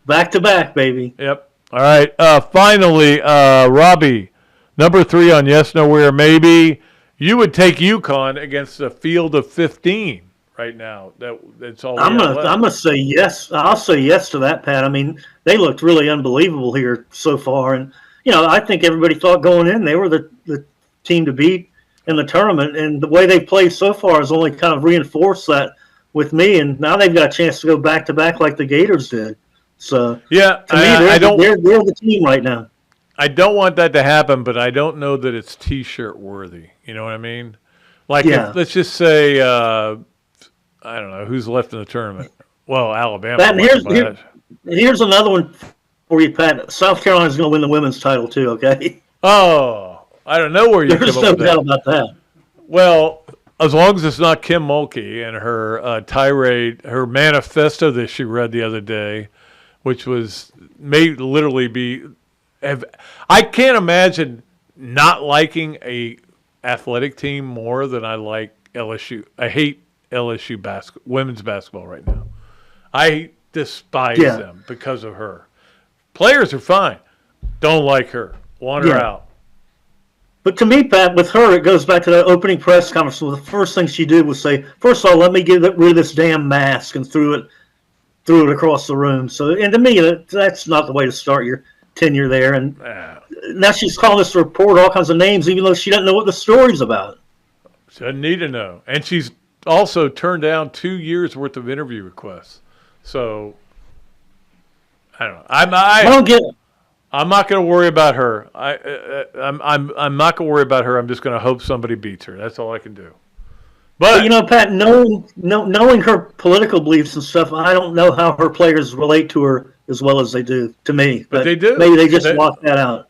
Back to back, baby. Yep. All right. Finally, Robbie, number 3 on Yes, No, Where, Maybe. You would take UConn against a field of 15 right now. That's all. I'm gonna say yes. I'll say yes to that, Pat. I mean, they looked really unbelievable here so far, and I think everybody thought going in they were the team to beat in the tournament, and the way they've played so far has only kind of reinforced that with me. And now they've got a chance to go back to back like the Gators did. So yeah, to me, they're the team right now. I don't want that to happen, but I don't know that it's T-shirt worthy. You know what I mean? Like, let's just say, I don't know, who's left in the tournament? Well, Alabama. Pat, here's another one for you, Pat. South Carolina's going to win the women's title too, okay? Oh, I don't know where you There's come no up with doubt about that. Well, as long as it's not Kim Mulkey and her tirade, her manifesto that she read the other day, which may literally be – I can't imagine not liking a athletic team more than I like LSU. I hate LSU women's basketball right now. I despise them because of her. Players are fine. Don't like her. Want her out. But to me, Pat, with her, it goes back to that opening press conference. So the first thing she did was say, first of all, let me get rid of this damn mask, and threw it across the room. So, and to me, that's not the way to start your tenure there. And now she's calling us to report all kinds of names, even though she doesn't know what the story's about. She doesn't need to know. And she's also turned down 2 years worth of interview requests. So I don't know. I don't get it. I'm not going to worry about her. I'm not going to worry about her. I'm just going to hope somebody beats her. That's all I can do. But Pat, knowing her political beliefs and stuff, I don't know how her players relate to her as well as they do to me. But they do. Maybe they just block that out.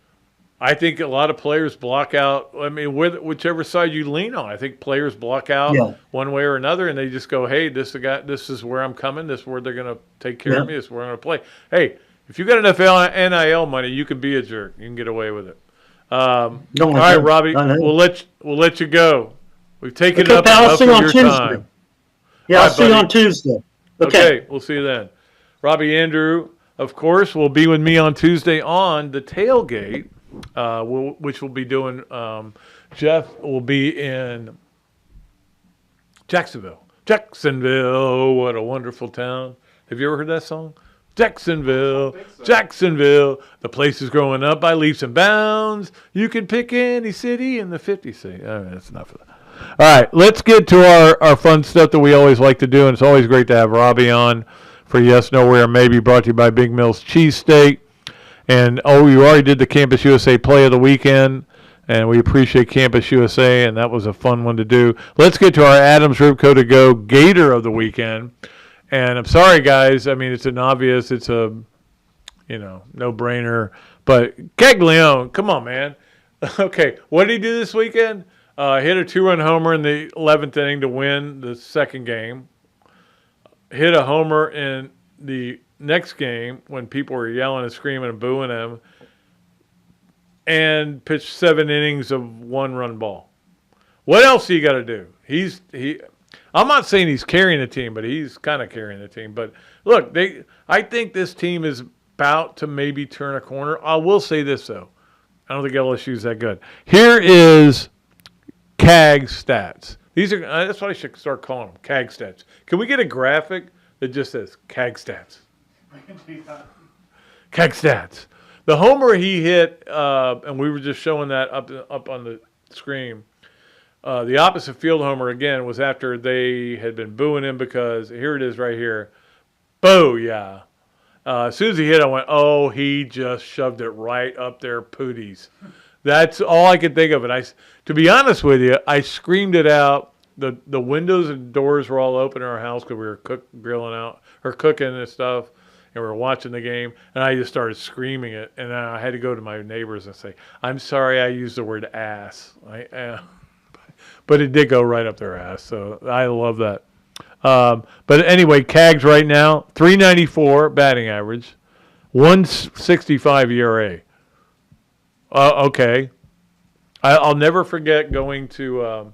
I think a lot of players block out. I mean, whichever side you lean on, I think players block out one way or another, and they just go, "Hey, this is where I'm coming. This is where they're going to take care of me. This is where I'm going to play." Hey, if you got enough NIL money, you can be a jerk. You can get away with it. All right, Robbie, we'll let you go. We've taken up enough of your time. Yeah, I'll see you on Tuesday. Okay, we'll see you then. Robbie Andrew, of course, will be with me on Tuesday on the tailgate, which we'll be doing. Jeff will be in Jacksonville. Jacksonville, what a wonderful town. Have you ever heard that song? Jacksonville, Jacksonville, the place is growing up by leaps and bounds. You can pick any city in the 50 state. All right, that's enough of that. All right, let's get to our fun stuff that we always like to do, and it's always great to have Robbie on for Yes, Nowhere, Maybe, brought to you by Big Mills Cheesesteak. And, you already did the Campus USA Play of the Weekend, and we appreciate Campus USA, and that was a fun one to do. Let's get to our Adams Ribco to Go Gator of the Weekend. And I'm sorry, guys. I mean, it's a no-brainer. But Caglione, come on, man. Okay, what did he do this weekend? Hit a 2-run homer in the 11th inning to win the second game. hit a homer in the next game when people were yelling and screaming and booing him, and pitched 7 innings of 1-run ball. What else do you got to do? I'm not saying he's carrying the team, but he's kind of carrying the team. But look, I think this team is about to maybe turn a corner. I will say this though, I don't think LSU is that good. Here is CAG stats. These are that's what I should start calling them, CAG stats. Can we get a graphic that just says CAG stats? CAG stats. The homer he hit, and we were just showing that up on the screen. The opposite field homer, again, was after they had been booing him because, here it is right here. Booyah. As soon as he hit, I went, oh, he just shoved it right up their pooties. That's all I could think of. And to be honest with you, I screamed it out. The windows and doors were all open in our house because we were cooking and stuff, and we were watching the game. And I just started screaming it. And I had to go to my neighbors and say, I'm sorry I used the word ass. But it did go right up their ass, so I love that. But anyway, CAGs right now, 394 batting average, 165 ERA. Okay. I'll never forget going to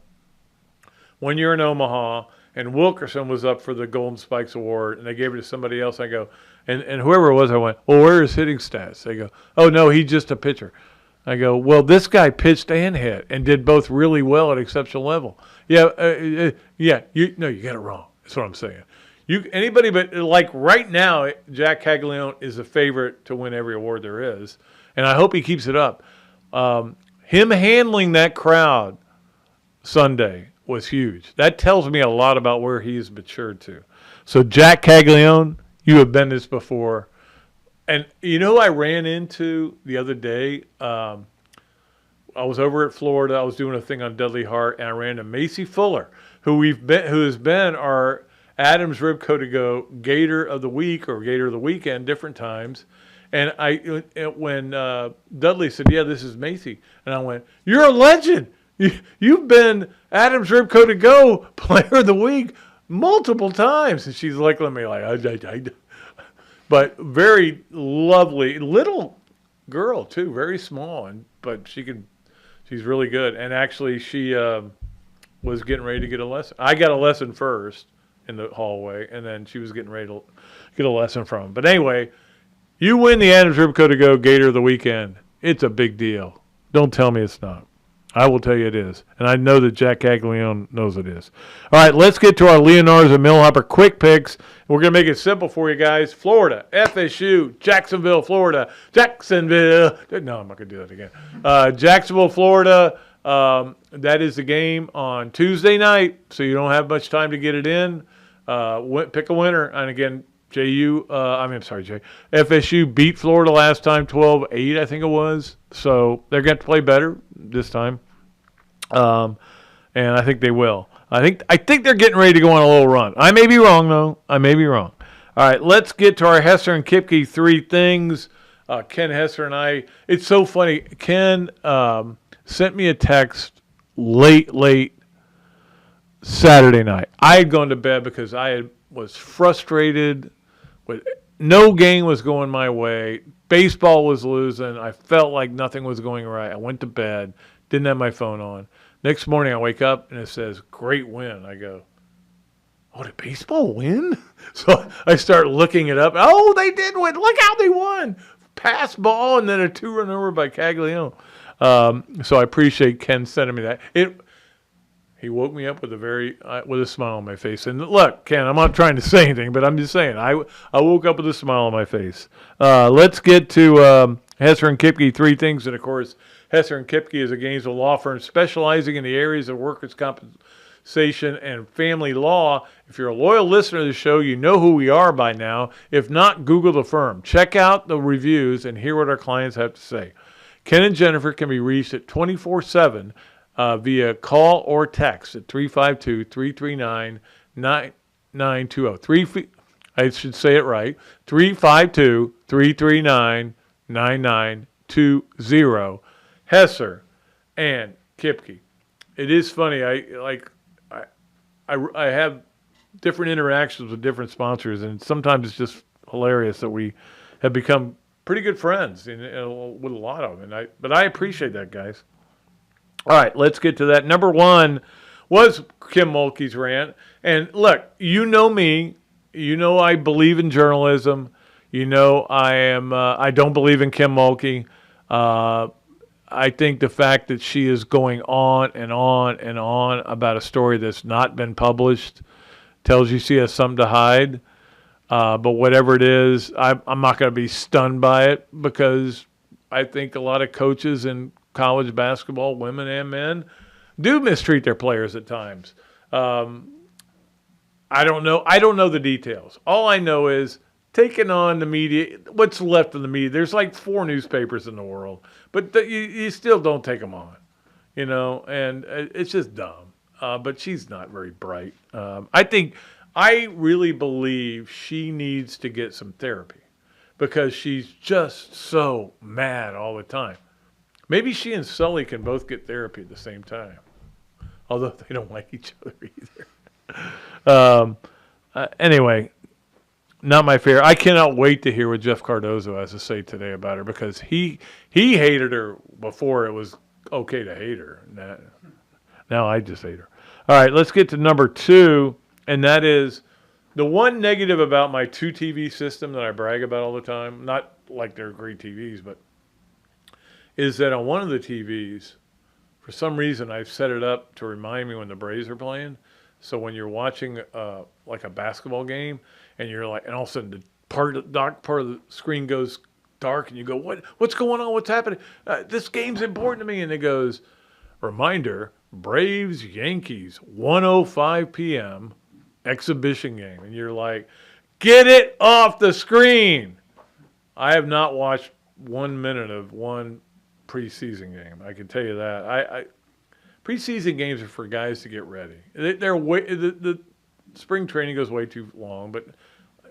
one year in Omaha, and Wilkerson was up for the Golden Spikes Award, and they gave it to somebody else. I go, and whoever it was, I went, well, where are his hitting stats? They go, oh, no, he's just a pitcher. I go, well, this guy pitched and hit and did both really well at exceptional level. You got it wrong. That's what I'm saying. Anybody but, like right now, Jack Caglione is a favorite to win every award there is, and I hope he keeps it up. Him handling that crowd Sunday was huge. That tells me a lot about where he's matured to. So Jack Caglione, you have been this before. And you know who I ran into the other day? I was over at Florida. I was doing a thing on Dudley Hart, and I ran into Macy Fuller, who has been our Adams Ribco to Go Gator of the Week or Gator of the Weekend, different times. And when Dudley said, "Yeah, this is Macy," and I went, "You're a legend. You've been Adams Ribco to Go Player of the Week multiple times." And she's looking at me like, I. But very lovely little girl too, very small, but she's really good. And actually, she was getting ready to get a lesson. I got a lesson first in the hallway, and then she was getting ready to get a lesson from him. But anyway, you win the Adams Ribco to Go Gator of the Weekend. It's a big deal. Don't tell me it's not. I will tell you it is. And I know that Jack Caglione knows it is. All right, let's get to our Leonardo and Millhopper quick picks. We're going to make it simple for you guys. Florida, FSU, Jacksonville, Florida. Jacksonville. No, I'm not going to do that again. Jacksonville, Florida. That is the game on Tuesday night, so you don't have much time to get it in. Pick a winner. And again, FSU beat Florida last time 12-8, I think it was. So they're going to play better this time. And I think they will. I think they're getting ready to go on a little run. I may be wrong, though. I may be wrong. All right, let's get to our Hesser and Kipke 3 things. Ken Hesser and I. It's so funny. Ken sent me a text late Saturday night. I had gone to bed because I was frustrated. No game was going my way. Baseball was losing. I felt like nothing was going right. I went to bed. Didn't have my phone on. Next morning, I wake up, and it says, great win. I go, oh, did baseball win? So I start looking it up. Oh, they did win. Look how they won. Pass ball and then a 2-run homer by Caglione. So I appreciate Ken sending me that. He woke me up with a smile on my face. And look, Ken, I'm not trying to say anything, but I'm just saying I woke up with a smile on my face. Let's get to Hesser and Kipke 3 things. And of course, Hesser and Kipke is a Gainesville law firm specializing in the areas of workers' compensation and family law. If you're a loyal listener to the show, you know who we are by now. If not, Google the firm. Check out the reviews and hear what our clients have to say. Ken and Jennifer can be reached at 24/7 via call or text at 352-339-9920. I should say it right. 352-339-9920. Hesser and Kipke. It is funny. I have different interactions with different sponsors, and sometimes it's just hilarious that we have become pretty good friends with a lot of them. But I appreciate that, guys. All right, let's get to that. Number one was Kim Mulkey's rant. And look, you know me. You know I believe in journalism. You know I don't believe in Kim Mulkey. I think the fact that she is going on and on and on about a story that's not been published tells you she has something to hide. But whatever it is, I'm not going to be stunned by it, because I think a lot of coaches in college basketball, women and men, do mistreat their players at times. I don't know the details. All I know is taking on the media, what's left of the media. There's like 4 newspapers in the world, but you still don't take them on, and it's just dumb. But she's not very bright. I really believe she needs to get some therapy, because she's just so mad all the time. Maybe she and Sully can both get therapy at the same time, although they don't like each other either. Anyway, not my favorite. I cannot wait to hear what Jeff Cardozo has to say today about her, because he hated her before it was okay to hate her. Now I just hate her. All right, let's get to number 2, and that is the one negative about my 2 TV system that I brag about all the time. Not like they're great TVs, but is that on one of the TVs, for some reason, I've set it up to remind me when the Braves are playing. So when you're watching like a basketball game, and you're like, and all of a sudden the dark part of the screen goes dark, and you go, what's going on? What's happening? This game's important to me. And it goes, reminder, Braves Yankees, 1:05 p.m. exhibition game. And you're like, get it off the screen. I have not watched 1 minute of one preseason game. I can tell you that. Preseason games are for guys to get ready. The spring training goes way too long. But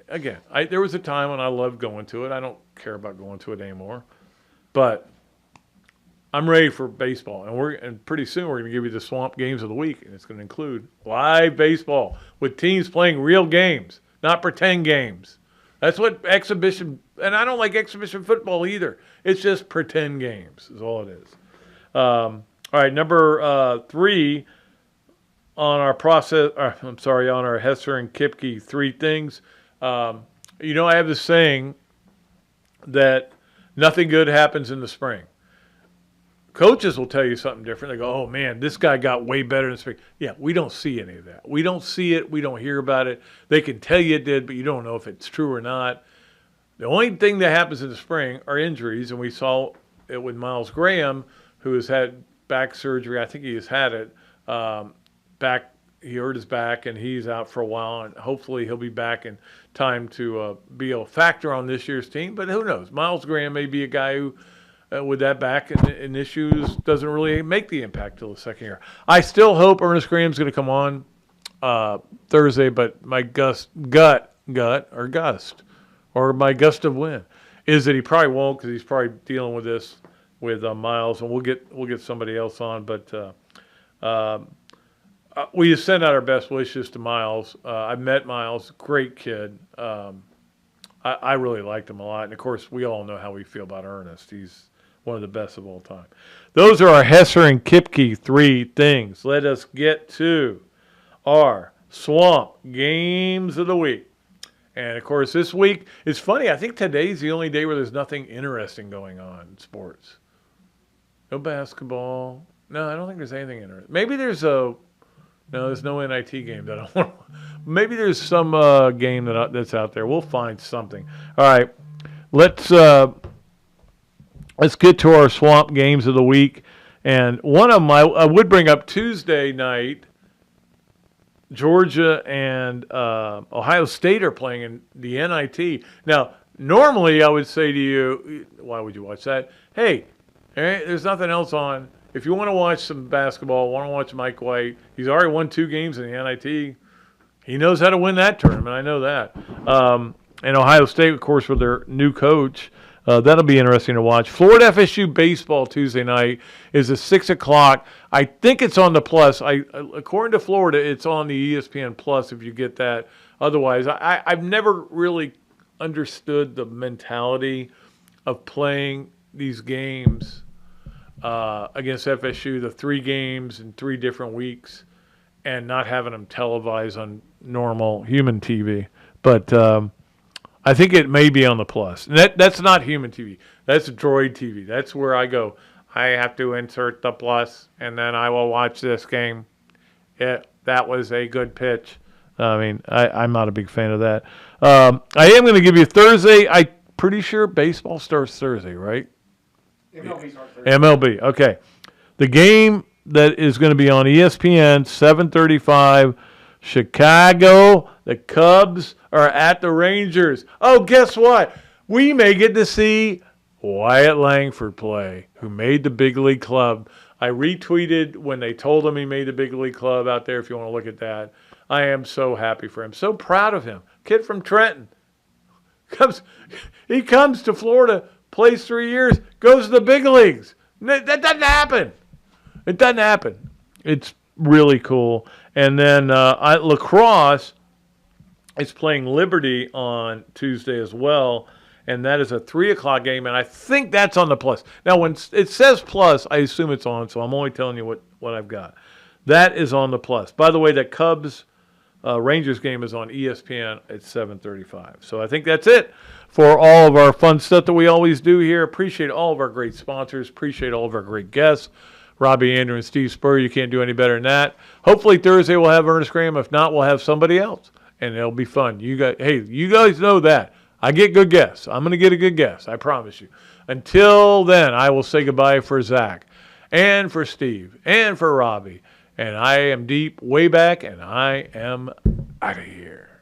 again, there was a time when I loved going to it. I don't care about going to it anymore. But I'm ready for baseball, and pretty soon we're going to give you the Swamp Games of the Week, and it's going to include live baseball with teams playing real games, not pretend games. That's what exhibition, and I don't like exhibition football either. It's just pretend games is all it is. All right, number 3 on our on our Hesser and Kipke 3 things. I have this saying that nothing good happens in the spring. Coaches will tell you something different. They go, oh, man, this guy got way better in the spring. Yeah, we don't see any of that. We don't see it. We don't hear about it. They can tell you it did, but you don't know if it's true or not. The only thing that happens in the spring are injuries, and we saw it with Miles Graham, who has had back surgery. I think he has had it. He hurt his back, and he's out for a while, and hopefully he'll be back in time to be a factor on this year's team. But who knows? Miles Graham may be a guy who, with that back and issues, doesn't really make the impact till the second year. I still hope Ernest Graham's going to come on Thursday, but my gust of wind is that he probably won't, because he's probably dealing with this with Miles, and we'll get somebody else on. But we just send out our best wishes to Miles. I met Miles, great kid. I really liked him a lot, and of course we all know how we feel about Ernest. He's one of the best of all time. Those are our Hesser and Kipke 3 things. Let us get to our Swamp Games of the Week. And, of course, this week, it's funny, I think today's the only day where there's nothing interesting going on in sports. No basketball. No, I don't think there's anything interesting. Maybe there's there's no NIT game that I want. Maybe there's some game that's out there. We'll find something. All right, let's get to our Swamp Games of the Week. And one of them I would bring up Tuesday night. Georgia and Ohio State are playing in the NIT. Now, normally I would say to you, why would you watch that? Hey, there's nothing else on. If you want to watch some basketball, want to watch Mike White, he's already won 2 games in the NIT. He knows how to win that tournament. I know that. And Ohio State, of course, with their new coach, That'll be interesting to watch. Florida FSU baseball Tuesday night is at 6 o'clock. I think it's on the Plus. According to Florida, it's on the ESPN Plus if you get that. Otherwise, I've never really understood the mentality of playing these games against FSU, the 3 games in 3 different weeks, and not having them televised on normal human TV. But I think it may be on the Plus. And that's not human TV. That's Droid TV. That's where I go, I have to insert the Plus, and then I will watch this game. That was a good pitch. I mean, I'm not a big fan of that. I am going to give you Thursday. I'm pretty sure baseball starts Thursday, right? MLB starts Thursday. MLB, okay. The game that is going to be on ESPN, 7:35, Chicago, the Cubs are at the Rangers. Oh, guess what? We may get to see Wyatt Langford play, who made the big league club. I retweeted when they told him he made the big league club out there if you want to look at that. I am so happy for him. So proud of him. Kid from Trenton. He comes to Florida, plays 3 years, goes to the big leagues. That doesn't happen. It doesn't happen. It's really cool. And then lacrosse is playing Liberty on Tuesday as well, and that is a 3 o'clock game, and I think that's on the Plus. Now, when it says Plus, I assume it's on, so I'm only telling you what I've got. That is on the Plus. By the way, that Cubs Rangers game is on ESPN at 7:35. So I think that's it for all of our fun stuff that we always do here. Appreciate all of our great sponsors. Appreciate all of our great guests. Robbie Andrew and Steve Spurrier, you can't do any better than that. Hopefully Thursday we'll have Ernest Graham. If not, we'll have somebody else, and it'll be fun. You guys know that. I get good guests. I'm going to get a good guest, I promise you. Until then, I will say goodbye for Zach and for Steve and for Robbie. And I am deep way back, and I am out of here.